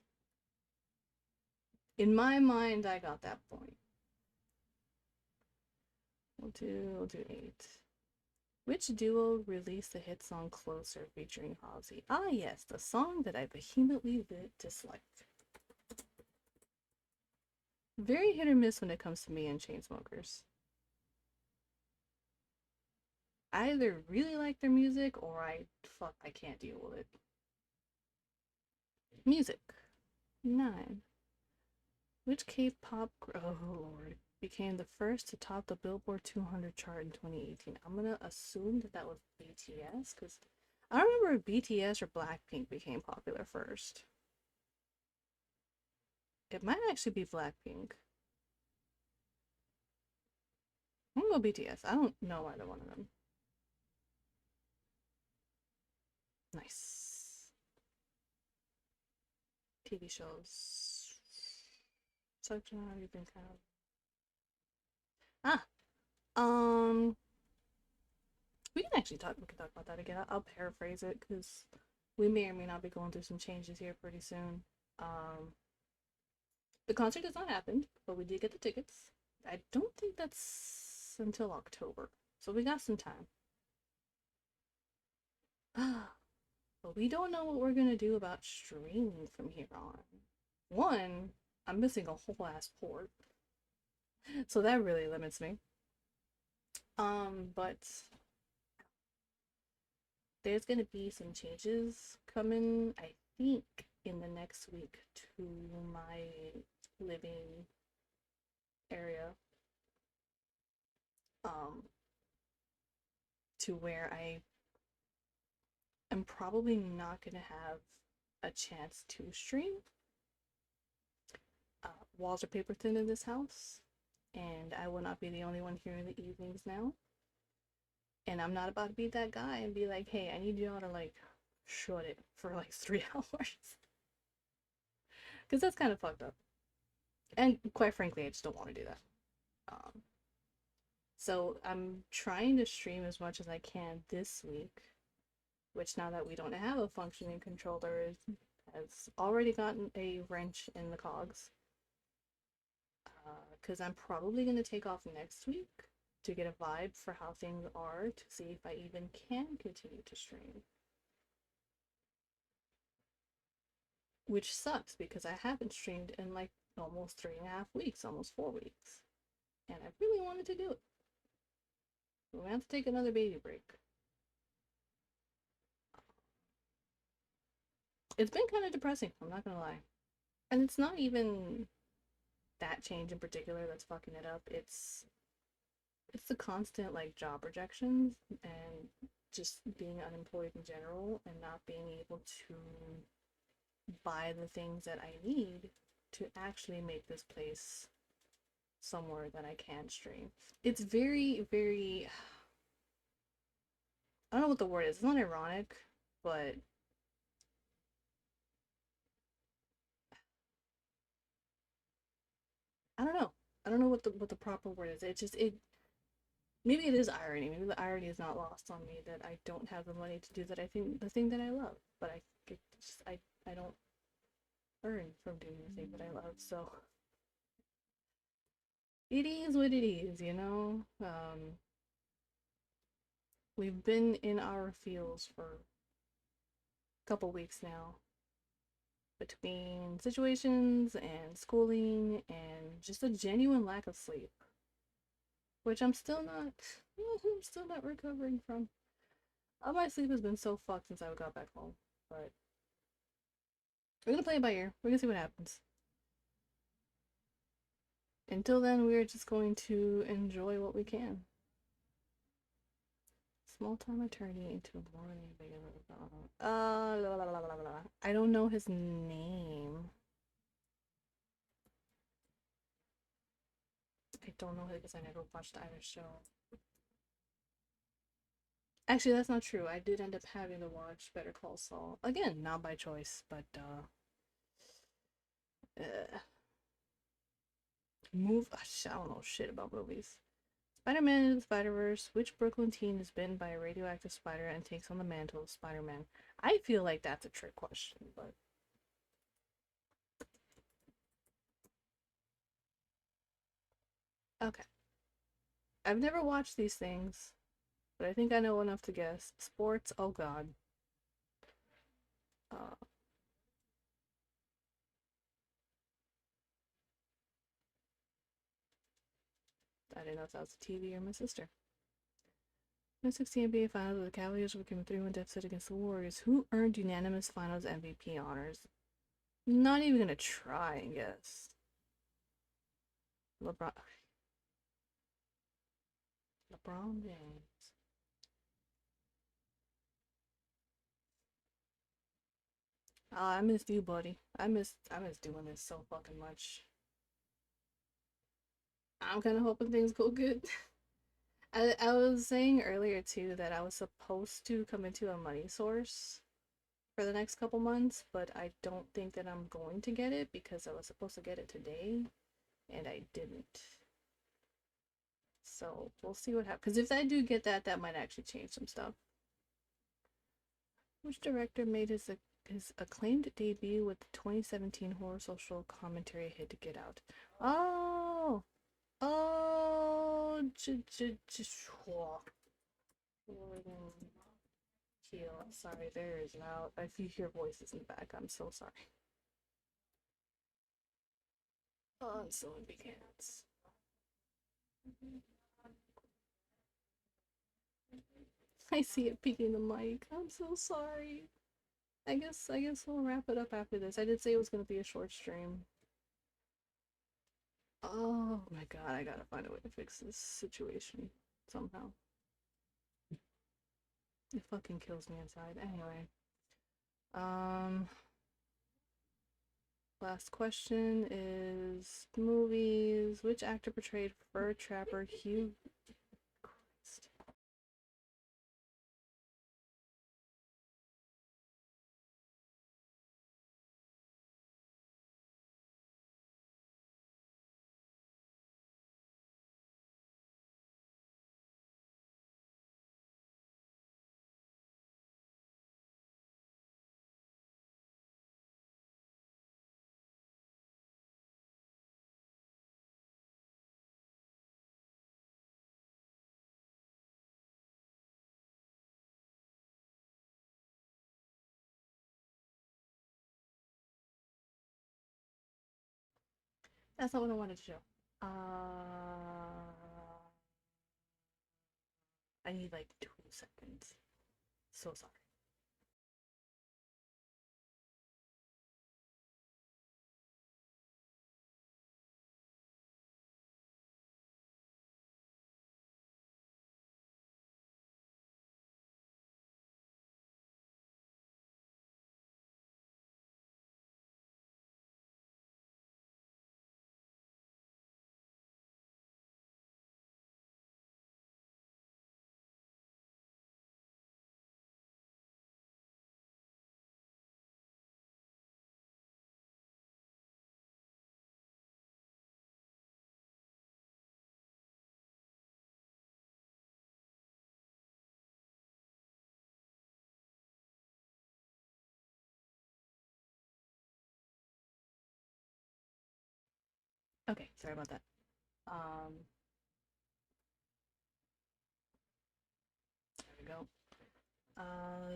In my mind, I got that point. We'll do 8. Which duo released the hit song Closer featuring Halsey? Ah, yes, the song that I vehemently disliked. Very hit or miss when it comes to me and Chainsmokers. I either really like their music or I can't deal with it. Music. 9. Which K-pop oh lord became the first to top the Billboard 200 chart in 2018? I'm gonna assume that that was BTS because I don't remember if BTS or Blackpink became popular first. It might actually be Blackpink. I'm gonna go BTS. I don't know either one of them. Nice. TV shows. Such a you've been kind of ah we can actually talk. We can talk about that again. I'll paraphrase it because we may or may not be going through some changes here pretty soon. Um, the concert has not happened, but we did get the tickets. I don't think that's until October, so we got some time. But we don't know what we're gonna do about streaming from here on. One, I'm missing a whole ass port, so that really limits me. But there's gonna be some changes coming, I think, in the next week to my living area. Um, to where I am probably not gonna have a chance to stream. Walls are paper thin in this house, and I will not be the only one here in the evenings now. And I'm not about to be that guy and be like, hey, I need y'all to like shut it for like 3 hours. Because that's kind of fucked up. And quite frankly, I just don't want to do that. Um, so I'm trying to stream as much as I can this week, which now that we don't have a functioning controller is has already gotten a wrench in the cogs. Because I'm probably going to take off next week to get a vibe for how things are to see if I even can continue to stream. Which sucks because I haven't streamed in like almost 3.5 weeks, almost 4 weeks. And I really wanted to do it. We're gonna have to take another baby break. It's been kind of depressing, I'm not gonna lie. And it's not even that change in particular that's fucking it up. It's the constant like job rejections and just being unemployed in general and not being able to buy the things that I need to actually make this place somewhere that I can stream. It's very, very, I don't know what the word is. It's not ironic, but I don't know. I don't know what the proper word is. It maybe it is irony. Maybe the irony is not lost on me that I don't have the money to do that. I think the thing that I love, but I don't earn from doing the thing that I love. So it is what it is, you know. We've been in our fields for a couple weeks now, between situations and schooling and just a genuine lack of sleep, which I'm still not recovering from. All my sleep has been so fucked since I got back home, but we're gonna play it by ear. We're gonna see what happens. Until then, we're just going to enjoy what we can. Small time attorney into a morning. I don't know his name. I don't know because I never watched either show. Actually, that's not true. I did end up having to watch Better Call Saul. Again, not by choice, but I don't know shit about movies. Spider-Man in the Spider-Verse. Which Brooklyn teen is bitten by a radioactive spider and takes on the mantle of Spider-Man? I feel like that's a trick question, but okay. I've never watched these things, but I think I know enough to guess. Sports, oh god. Uh, I didn't know if that was the TV or my sister. 2016 NBA Finals, the Cavaliers became a 3-1 deficit against the Warriors. Who earned unanimous Finals MVP honors? Not even gonna try and guess. LeBron. LeBron James. I missed you, buddy. I missed doing this so fucking much. I'm kind of hoping things go good. I was saying earlier too that I was supposed to come into a money source for the next couple months, but I don't think that I'm going to get it because I was supposed to get it today and I didn't. So we'll see what happens. Because if I do get that, that might actually change some stuff. Which director made his acclaimed debut with the 2017 horror social commentary hit to Get Out? Oh, oh, Keel. Sorry, there is loud. If you hear voices in the back, I'm so sorry. Oh, so it begins. I see it peeking the mic. I'm so sorry. I guess we'll wrap it up after this. I did say it was gonna be a short stream. Oh my god, I gotta find a way to fix this situation somehow. It fucking kills me inside. Anyway. Um Last question is movies. Which actor portrayed fur trapper Hugh That's not what I wanted to show. I need like 2 seconds. So sorry. Okay, sorry about that. There we go.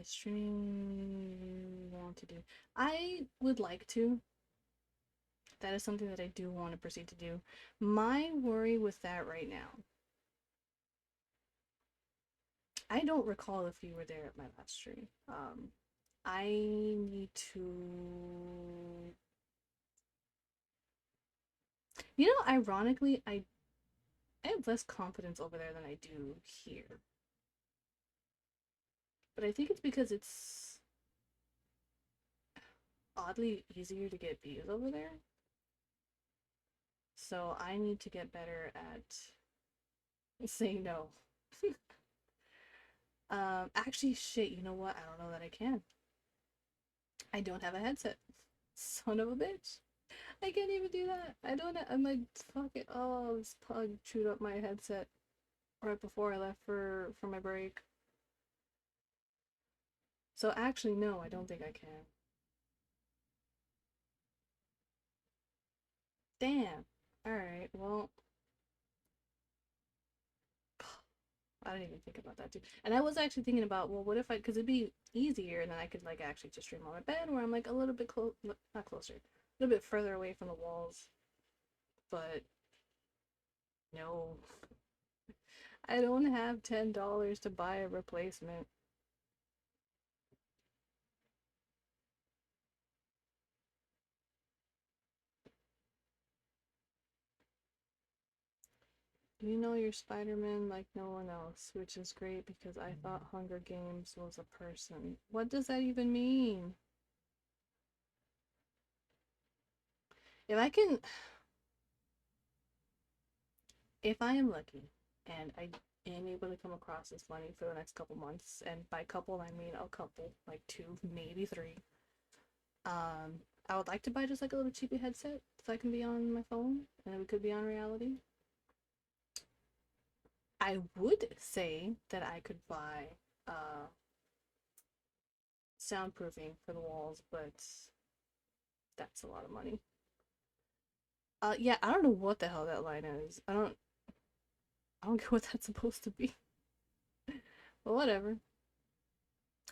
Streaming you want to do. I would like to. That is something that I do want to proceed to do. My worry with that right now, I don't recall if you were there at my last stream. I need to. You know, ironically, I have less confidence over there than I do here. But I think it's because it's oddly easier to get views over there. So I need to get better at saying no. Actually, shit, you know what? I don't know that I can. I don't have a headset. Son of a bitch. I can't even do that. I don't. I'm like, fuck it. Oh, this pug chewed up my headset right before I left for my break. So actually, no, I don't think I can. Damn. All right. Well, I didn't even think about that too. And I was actually thinking about, well, what if I, because it'd be easier, and then I could like actually just stream on my bed where I'm like a little bit close, not closer, a little bit further away from the walls. But no, I don't have $10 to buy a replacement. You know your Spider-Man like no one else, which is great because I thought Hunger Games was a person. What does that even mean? If I can, if I am lucky and I am able to come across this money for the next couple months, and by couple I mean a couple, like two, maybe three, I would like to buy just like a little cheapy headset so I can be on my phone and we could be on reality. I would say that I could buy soundproofing for the walls, but that's a lot of money. Yeah, I don't know what the hell that line is. I don't get what that's supposed to be. But whatever.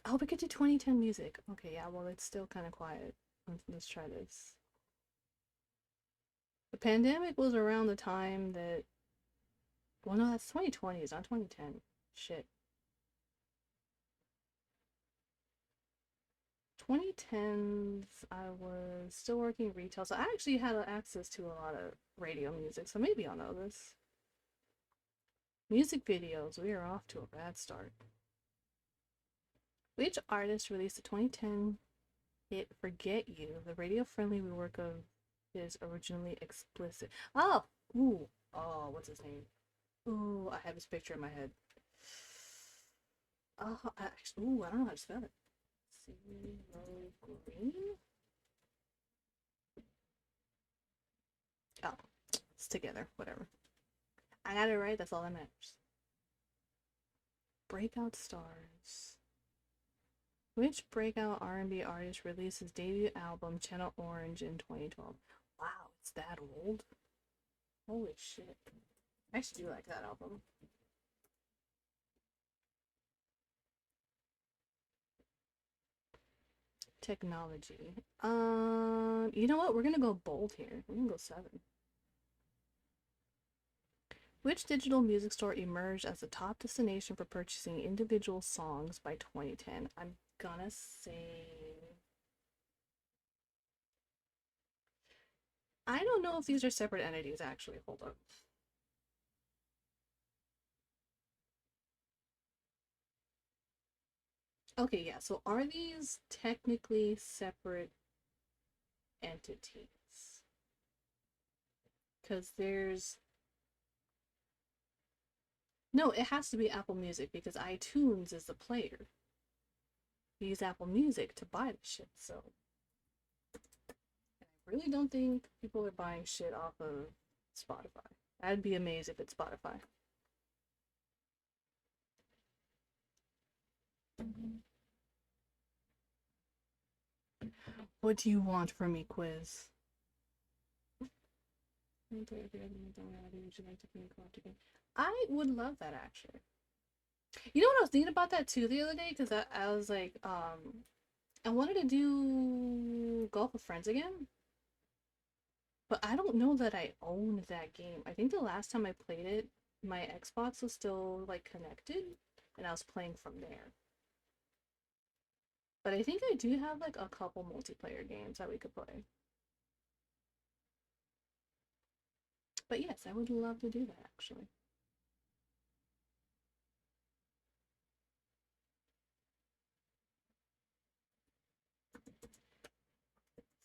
Oh, we could do 2010 music. Okay, yeah, well, it's still kind of quiet. Let's try this. The pandemic was around the time that. Well, no, that's 2020. It's not 2010. Shit. 2010s, I was still working retail, so I actually had access to a lot of radio music, so maybe I'll know this. Music videos, we are off to a bad start. Which artist released the 2010 hit Forget You? The radio-friendly rework of is originally explicit. Oh! Ooh. Oh, what's his name? Ooh, I have his picture in my head. Oh, ooh, I don't know how to spell it. CeeLo Green? Oh, it's together. Whatever. I got it right. That's all that matters. Breakout stars. Which breakout R&B artist released his debut album Channel Orange in 2012? Wow, it's that old? Holy shit. I actually do like that album. Technology. You know what? We're gonna go bold here. We're gonna go 7. Which digital music store emerged as the top destination for purchasing individual songs by 2010? I'm gonna say. I don't know if these are separate entities actually. Hold up. Okay, yeah, so are these technically separate entities? Because there's. No, it has to be Apple Music because iTunes is the player. You use Apple Music to buy the shit, so. I really don't think people are buying shit off of Spotify. I'd be amazed if it's Spotify. What do you want from me, quiz? I would love that actually. You know what I was thinking about that too the other day? Because I was like, I wanted to do Golf with Friends again, but I don't know that I owned that game. I think the last time I played it, my Xbox was still like connected, and I was playing from there. But I think I do have like a couple multiplayer games that we could play. But yes, I would love to do that actually.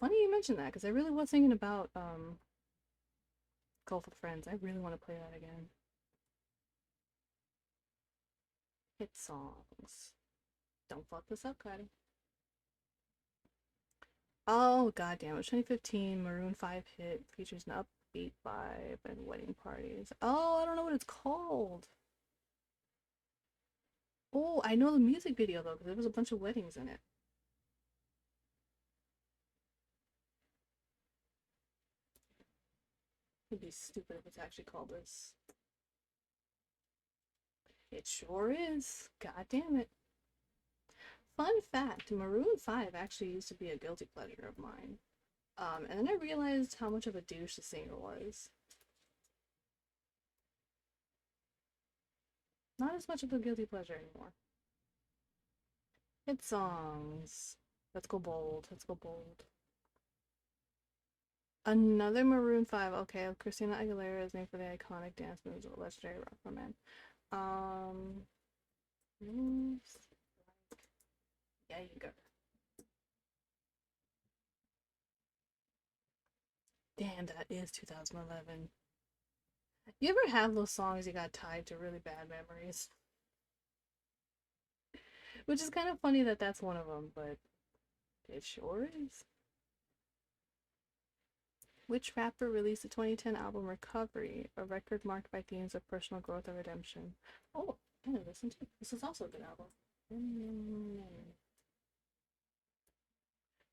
Funny you mentioned that because I really was thinking about Golf with Friends. I really want to play that again. Hit songs. Don't fuck this up, Kylie. Oh god damn it! 2015 Maroon 5 hit features an upbeat vibe and wedding parties. Oh, I don't know what it's called. Oh, I know the music video though because there was a bunch of weddings in it. It'd be stupid if it's actually called this. It sure is. God damn it. Fun fact, Maroon 5 actually used to be a guilty pleasure of mine. And then I realized how much of a douche the singer was. Not as much of a guilty pleasure anymore. Hit songs. Let's go bold. Let's go bold. Another Maroon 5. Okay, Christina Aguilera is named for the iconic dance moves of legendary rock man. Moves like Jaeger. Damn, that is 2011. You ever have those songs you got tied to really bad memories? Which is kind of funny that that's one of them, but it sure is. Which rapper released the 2010 album Recovery, a record marked by themes of personal growth and redemption? Oh, I know this one too. This is also a good album.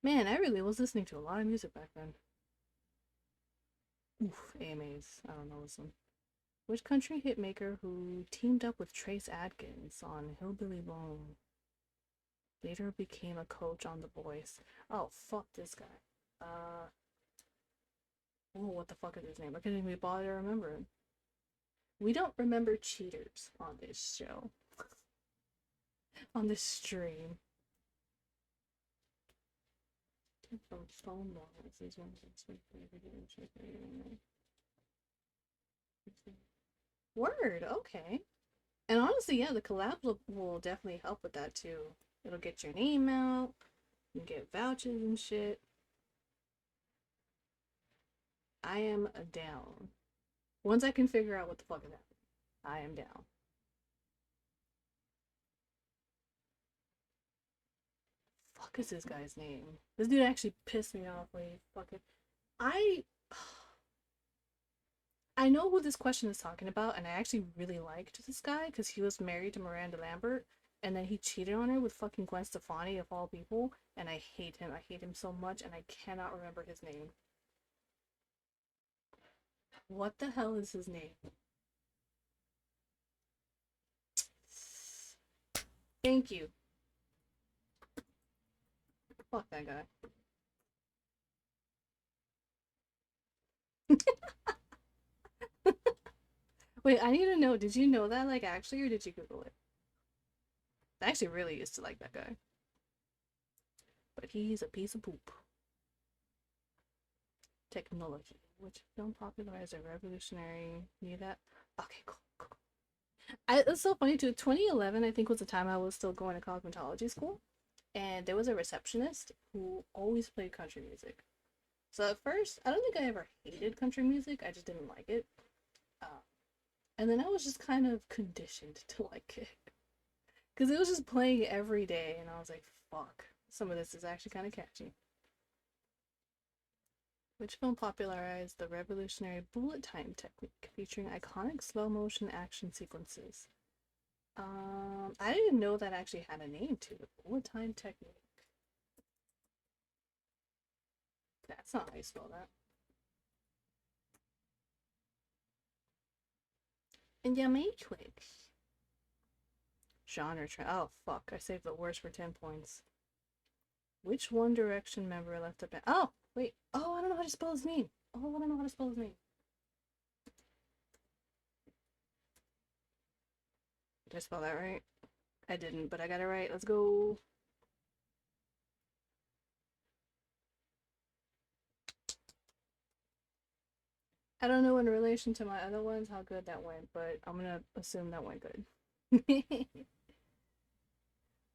Man, I really was listening to a lot of music back then. Oof, AMAs. I don't know this one. Which country hitmaker who teamed up with Trace Adkins on Hillbilly Bone later became a coach on The Voice? Oh, fuck this guy. Oh, what the fuck is his name? I couldn't even bother to remember him. We don't remember cheaters on this show. On this stream. From phone lines is one Word, okay. And honestly, yeah, the collab will definitely help with that too. It'll get your name out, you can get vouchers and shit. I am down. Once I can figure out what the fuck is happening, I am down. Fuck is this guy's name? This dude actually pissed me off when he fucking. I. I know who this question is talking about, and I actually really liked this guy because he was married to Miranda Lambert, and then he cheated on her with fucking Gwen Stefani of all people, and I hate him. I hate him so much, and I cannot remember his name. What the hell is his name? Thank you. Fuck that guy. Wait, I need to know, did you know that, like, actually, or did you Google it? I actually really used to like that guy. But he's a piece of poop. Technology, which film popularized a revolutionary. Need that? Okay, cool, cool. It's so funny too. 2011, I think, was the time I was still going to cosmetology school, and there was a receptionist who always played country music. So at first, I don't think I ever hated country music. I just didn't like it. Uh, and then I was just kind of conditioned to like it because it was just playing every day, and I was like, "Fuck, some of this is actually kind of catchy." Which film popularized the revolutionary bullet time technique, featuring iconic slow motion action sequences? I didn't know that actually had a name to it. Bullet time technique. That's not how you spell that. In the Matrix. Genre trend. Oh fuck! I saved the worst for 10 points. Which One Direction member left the band? Oh wait. Oh, I don't know how to spell his name. Oh, I don't know how to spell his name. Did I spell that right? I didn't, but I got it right. Let's go. I don't know in relation to my other ones how good that went, but I'm gonna assume that went good.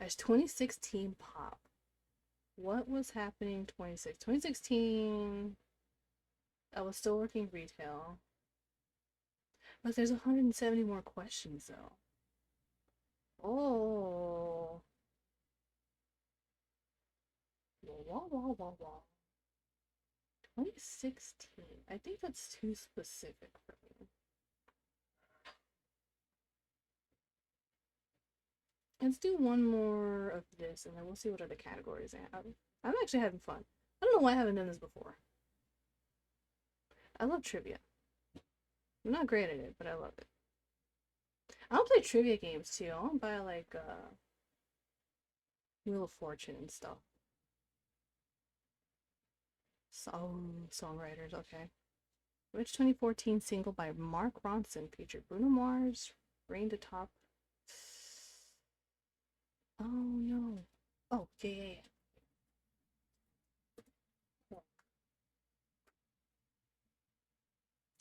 As 2016 pop. What was happening 2016? I was still working retail. But there's 170 more questions though. Oh. Wah, wah, wah, wah. 2016. I think that's too specific for me. Let's do one more of this and then we'll see what other categories I have. I'm actually having fun. I don't know why I haven't done this before. I love trivia. I'm not great at it, but I love it. I don't play trivia games too. I don't buy like Wheel of Fortune and stuff. So, songwriters, okay. Which 2014 single by Mark Ronson featured Bruno Mars, Rain to Top? Oh no. Oh, yeah, yeah, yeah.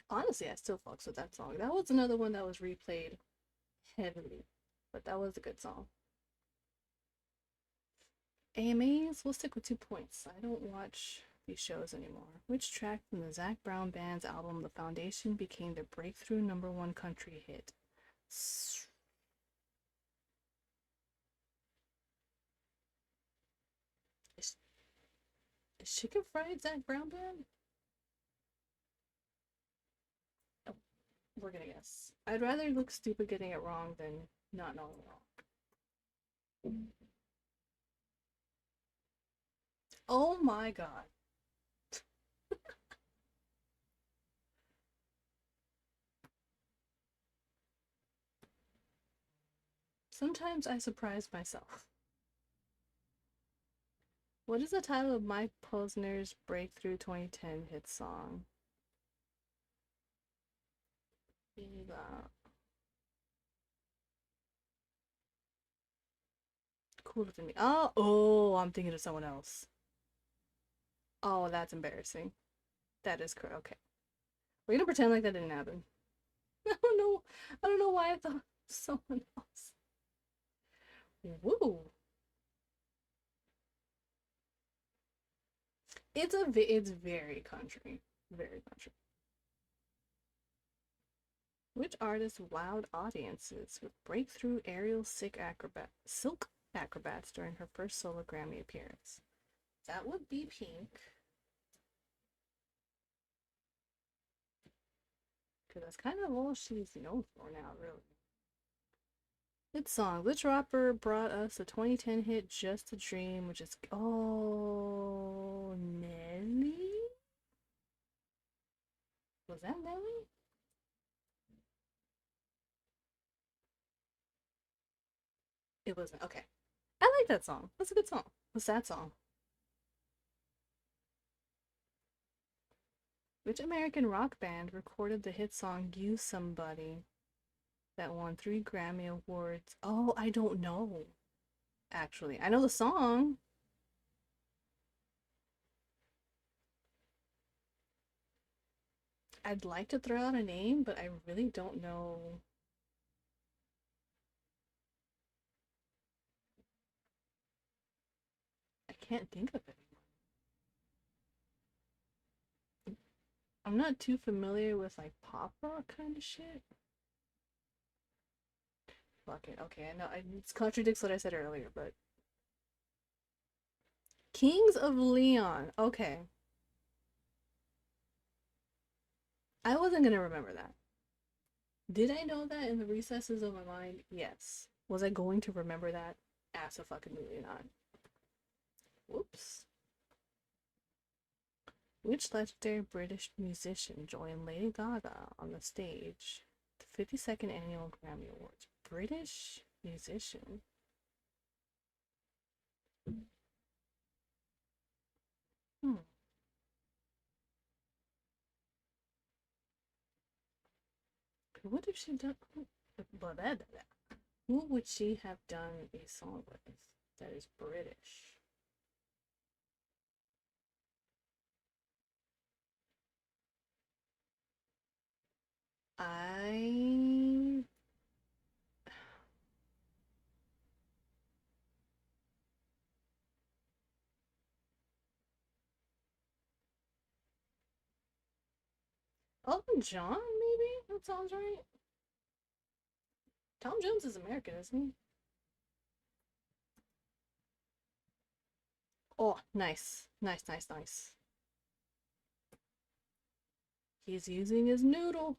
Honestly, I still fucks with that song. That was another one that was replayed heavily, but that was a good song. AMAs, we'll stick with 2 points. I don't watch these shows anymore. Which track from the Zac Brown Band's album The Foundation became their breakthrough #1 country hit? Is, is Chicken Fried Zac Brown Band? Oh, we're gonna guess. I'd rather look stupid getting it wrong than not knowing it all. Oh my god. Sometimes I surprise myself. What is the title of Mike Posner's breakthrough 2010 hit song? Cooler than me. Oh, I'm thinking of someone else. Oh, that's embarrassing. That is correct. Okay. We're gonna pretend like that didn't happen. I don't know. I don't know why I thought someone else. Woo. It's very country. Very country. Which artist wowed audiences with breakthrough aerial silk acrobats during her first solo Grammy appearance? That would be Pink. Because that's kind of all she's known for now, really. Hit song. Which rapper brought us a 2010 hit Just a Dream, which is. Oh, Nelly? Was that Nelly? It wasn't. Okay. I like that song. That's a good song. What's that song? Which American rock band recorded the hit song You Somebody? that won 3 Grammy Awards. Oh, I don't know. Actually, I know the song. I'd like to throw out a name, but I really don't know. I can't think of it. I'm not too familiar with like pop rock kind of shit. Fuck it. Okay, I know it contradicts what I said earlier, but Kings of Leon. Okay. I wasn't gonna remember that. Did I know that in the recesses of my mind? Yes. Was I going to remember that? Absolutely not. Whoops. Which legendary British musician joined Lady Gaga on the stage? The 52nd Annual Grammy Awards. British musician? Hmm. What if she done? Blah, blah, blah. Who would she have done a song with that is British? I Elton John, maybe? That sounds right. Tom Jones is American, isn't he? Oh, nice. Nice, nice, nice. He's using his noodle.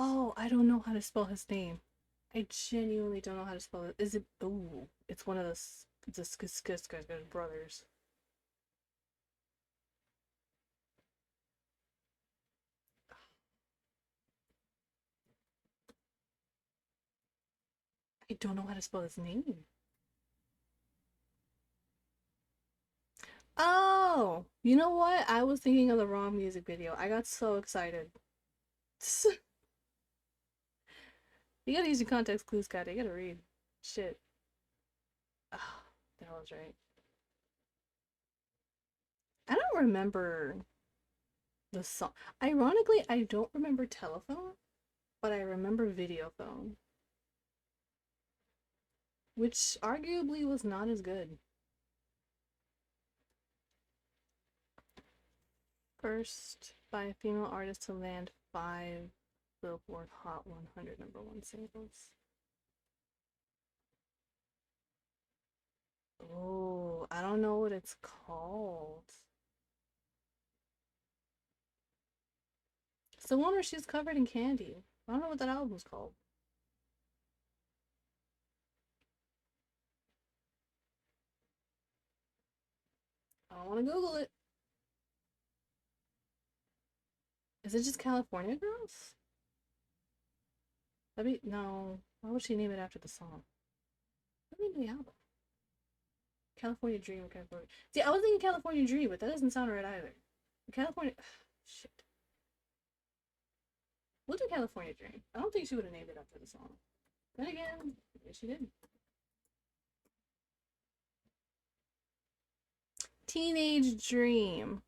Oh, I don't know how to spell his name. I genuinely don't know how to spell it. Is it? Ooh, it's one of the brothers. I don't know how to spell his name. Oh, you know what? I was thinking of the wrong music video. I got so excited. You gotta use your context clues, Scott. You gotta read. Shit. Oh, that was right. I don't remember the song. Ironically, I don't remember telephone, but I remember video phone, which arguably was not as good. First by a female artist to land 5 Billboard Hot 100 #1 singles. Oh, I don't know what it's called. It's the one where she's covered in candy. I don't know what that album's called. I don't want to Google it. Is it just California Girls? That'd be no. Why would she name it after the song? What name the album? California Dream or California. See, I was thinking California Dream, but that doesn't sound right either. California. Shit. We'll do California Dream. I don't think she would have named it after the song. Then again, maybe she did. Teenage Dream.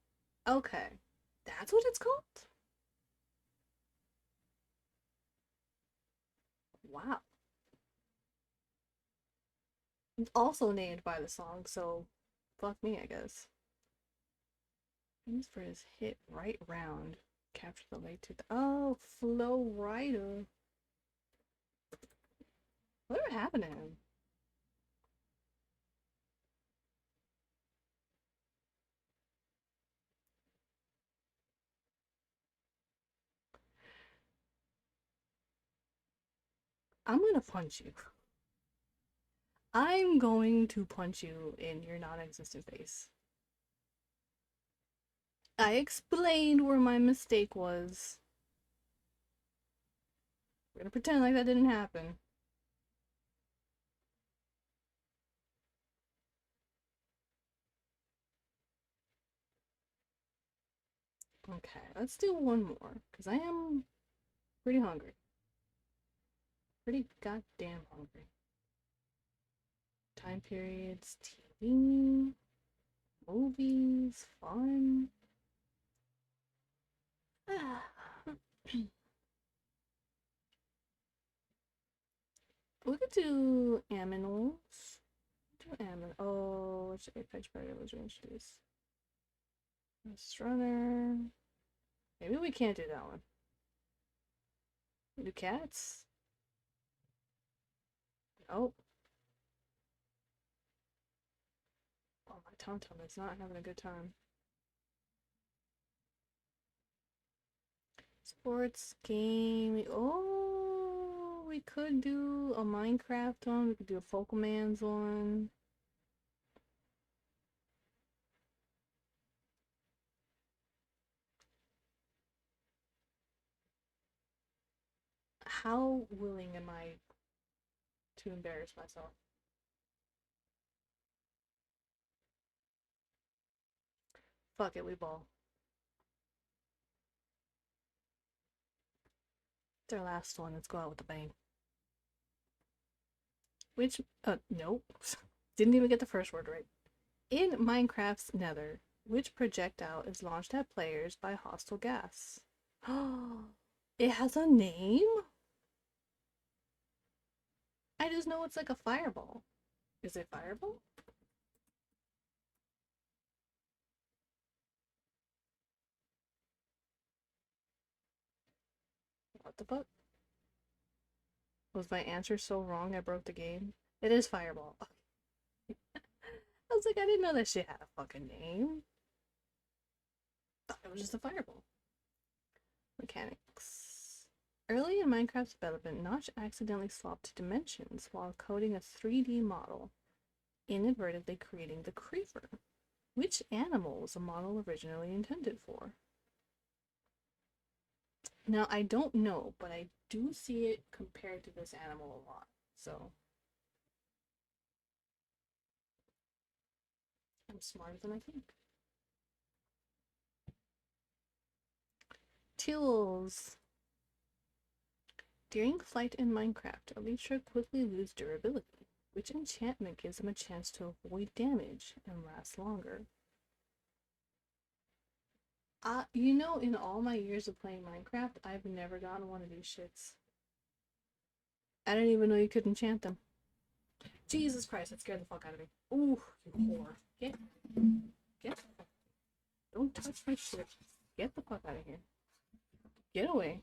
Okay. That's what it's called? Wow. It's also named by the song, so fuck me, I guess. Famous for his hit Right Round. Capture the late to the oh, Flow Rider. Whatever happened to him? I'm gonna punch you. I'm going to punch you in your non-existent face. I explained where my mistake was. We're gonna pretend like that didn't happen. Okay, let's do one more because I am pretty hungry. Pretty goddamn hungry. Time periods, TV, movies, fun. We could do aminals. Do amin. Oh, which Apex Predator was introduced? Runner. Maybe we can't do that one. Do cats? Nope. Oh, my Tom Tom is not having a good time. Sports game. Oh, we could do a Minecraft one. We could do a Pokemans one. How willing am I to embarrass myself? Fuck it, we ball. It's our last one. Let's go out with a bang. Which, nope. Didn't even get the first word right. In Minecraft's Nether, which projectile is launched at players by hostile gas? It has a name? I just know it's like a fireball. Is it fireball? What the fuck? Was my answer so wrong I broke the game? It is fireball. I was like, I didn't know that shit had a fucking name. Thought it was just a fireball. Mechanics. Early in Minecraft's development, Notch accidentally swapped dimensions while coding a 3D model, inadvertently creating the creeper. Which animal was the model originally intended for? Now, I don't know, but I do see it compared to this animal a lot. So, I'm smarter than I think. Tools. During flight in Minecraft, Elytra quickly lose durability, which enchantment gives them a chance to avoid damage and last longer. You know, in all my years of playing Minecraft, I've never gotten one of these shits. I didn't even know you could enchant them. Jesus Christ, that scared the fuck out of me. Ooh, you whore. Get, don't touch my shit. Get the fuck out of here. Get away.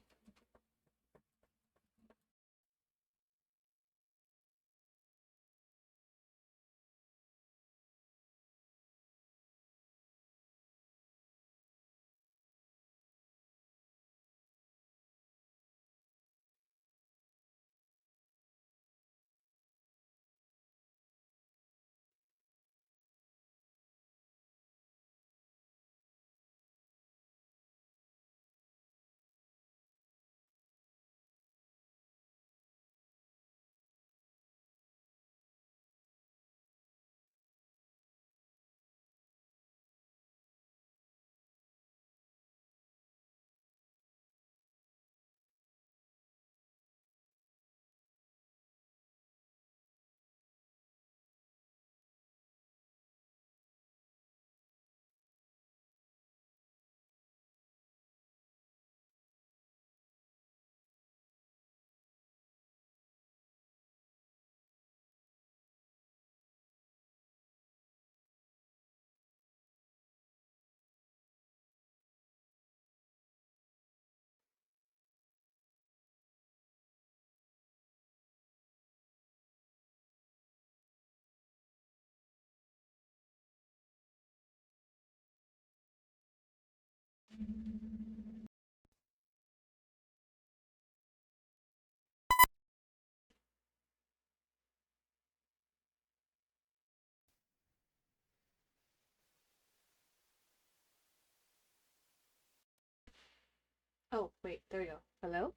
Oh, wait, there we go. Hello?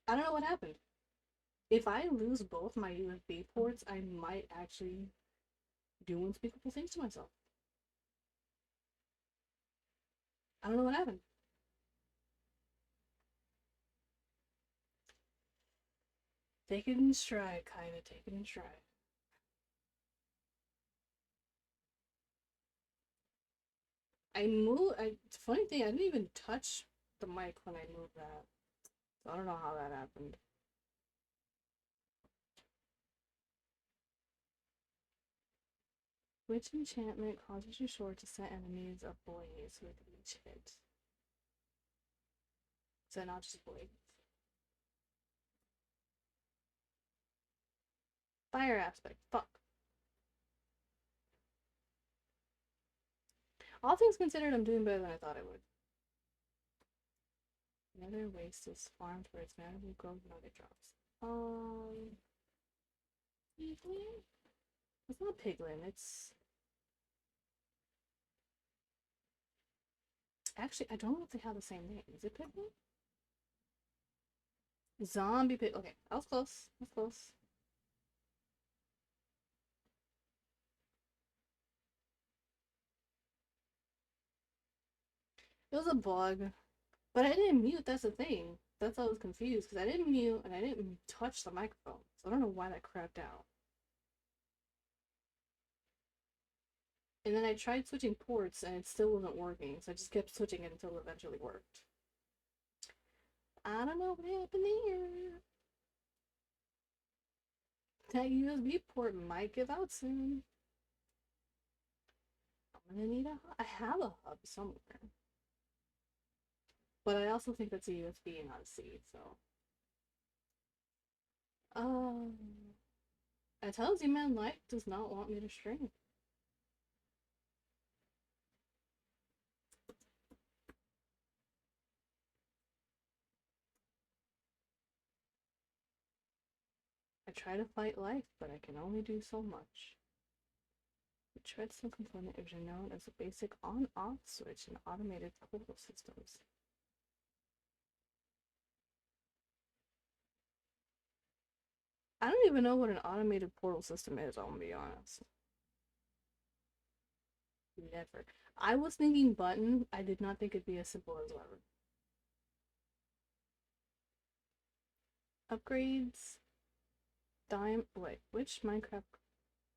I don't know what happened. If I lose both my USB ports, I might actually do unspeakable things to myself. I don't know what happened. Take it in stride, kinda. Take it in stride. It's a funny thing, I didn't even touch the mic when I moved that. So I don't know how that happened. Which enchantment causes your sword to set enemies ablaze with each hit? Is that not just blaze? Fire aspect. Fuck. All things considered, I'm doing better than I thought I would. Nether waste is farmed for its magical growth nugget drops. Piglin? It's not Piglin, it's... Actually, I don't know if they have the same name. Is it Piglin? Zombie Pig. Okay, I was close. I was close. It was a bug. But I didn't mute, that's the thing. That's why I was confused, because I didn't mute and I didn't touch the microphone. So I don't know why that crapped out. And then I tried switching ports and it still wasn't working, so I just kept switching it until it eventually worked. I don't know what happened there. That USB port might give out soon. I'm gonna need I have a hub somewhere. But I also think that's a USB and not a C, so. I tells you, man, life does not want me to stream. I try to fight life, but I can only do so much. The treadstone component is known as a basic on-off switch in automated portal systems. I don't even know what an automated portal system is, I'm gonna be honest. Never. I was thinking button, I did not think it'd be as simple as lever. Upgrades. Wait, which Minecraft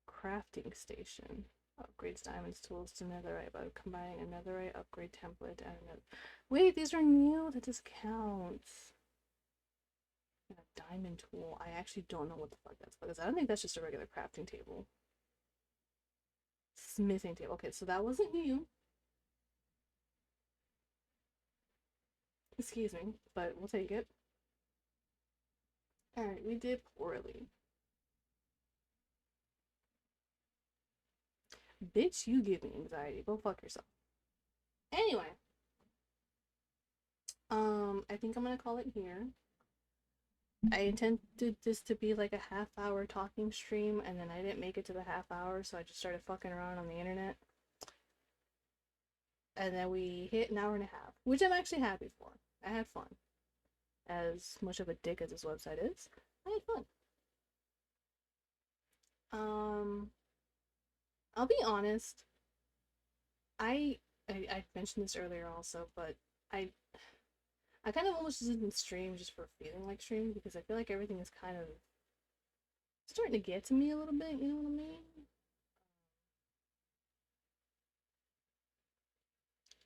crafting station upgrades diamonds tools to netherite by combining a netherite upgrade template and another. Wait, these are new. That just counts. And a diamond tool. I actually don't know what the fuck that's because I don't think that's just a regular crafting table. Smithing table. Okay, so that wasn't new. Excuse me, but we'll take it. Alright, we did poorly. Bitch, you give me anxiety. Go fuck yourself. Anyway. I think I'm gonna call it here. I intended this to be like a half-hour talking stream, and then I didn't make it to the half hour, so I just started fucking around on the internet. And then we hit an hour and a half, which I'm actually happy for. I had fun. As much of a dick as this website is, I had fun. I'll be honest. I mentioned this earlier also, but I kind of almost didn't stream just for feeling like streaming because I feel like everything is kind of starting to get to me a little bit, you know what I mean?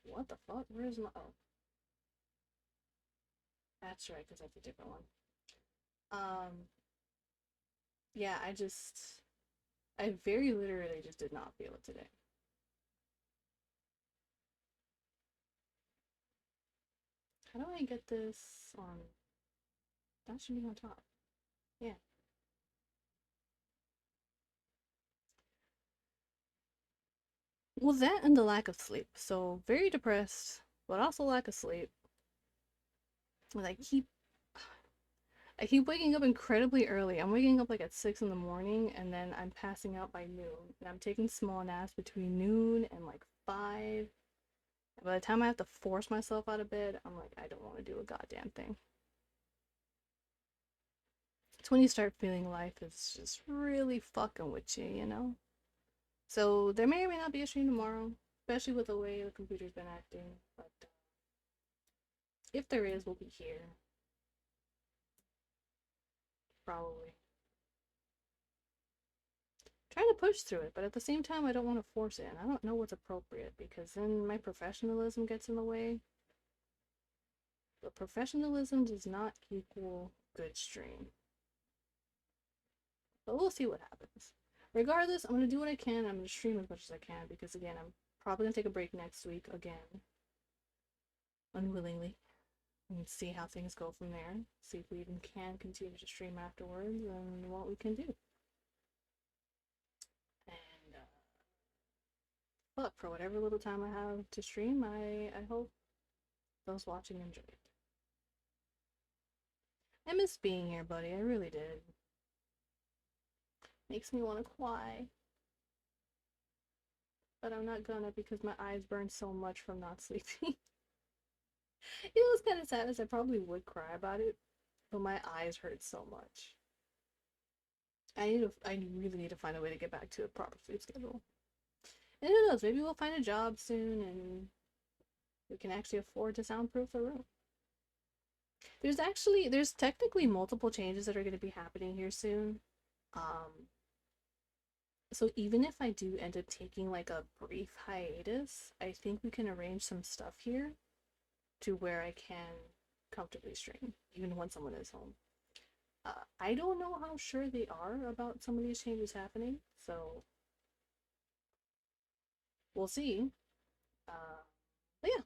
What the fuck? Where's my... Oh. That's right, because that's a different one. Yeah, I very literally just did not feel it today. How do I get this on? That should be on top. Yeah. Well, that and the lack of sleep. So, very depressed, but also lack of sleep. And I keep waking up incredibly early. I'm waking up like at 6 in the morning and then I'm passing out by noon. And I'm taking small naps between noon and like 5. And by the time I have to force myself out of bed, I'm like, I don't want to do a goddamn thing. It's when you start feeling life is just really fucking with you, you know? So there may or may not be a stream tomorrow, especially with the way the computer's been acting. But If there is, we'll be here. Probably. Trying to push through it, but at the same time, I don't want to force it. And I don't know what's appropriate because then my professionalism gets in the way. But professionalism does not equal good stream. But we'll see what happens. Regardless, I'm going to do what I can. I'm going to stream as much as I can because, again, I'm probably going to take a break next week again. Unwillingly. And see how things go from there. See if we even can continue to stream afterwards and what we can do. And, but for whatever little time I have to stream, I hope those watching enjoy it. I miss being here, buddy. I really did. Makes me want to cry. But I'm not gonna because my eyes burn so much from not sleeping. It was kind of sad as I probably would cry about it, but my eyes hurt so much. I really need to find a way to get back to a proper sleep schedule. And who knows, maybe we'll find a job soon and we can actually afford to soundproof the room. There's technically multiple changes that are going to be happening here soon. So even if I do end up taking like a brief hiatus, I think we can arrange some stuff here to where I can comfortably stream, even when someone is home. I don't know how sure they are about some of these changes happening, so we'll see. But yeah,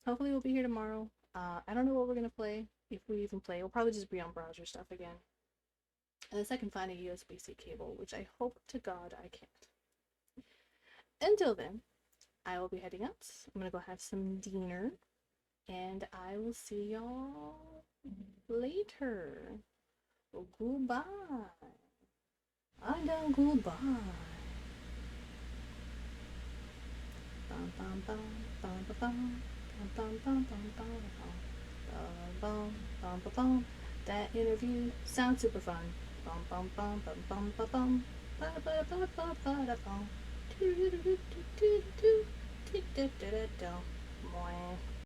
hopefully we'll be here tomorrow. I don't know what we're gonna play, if we even play. We'll probably just be on browser stuff again. Unless I can find a USB-C cable, which I hope to God I can't. Until then, I will be heading out. I'm gonna go have some dinner, and I will see y'all later. Goodbye. I know goodbye. Bum, bum, bum, bum, bum, bum, bum, bum, bum, bum, bum, bum, bum, bum. That interview sounds super fun. Bum, bum, bum, bum, bum, bum, bum. Ba, ba, ba, ba, ba, da, bum. Do, do, do, do, do, do, do, do, do, do, do, do. Mwah.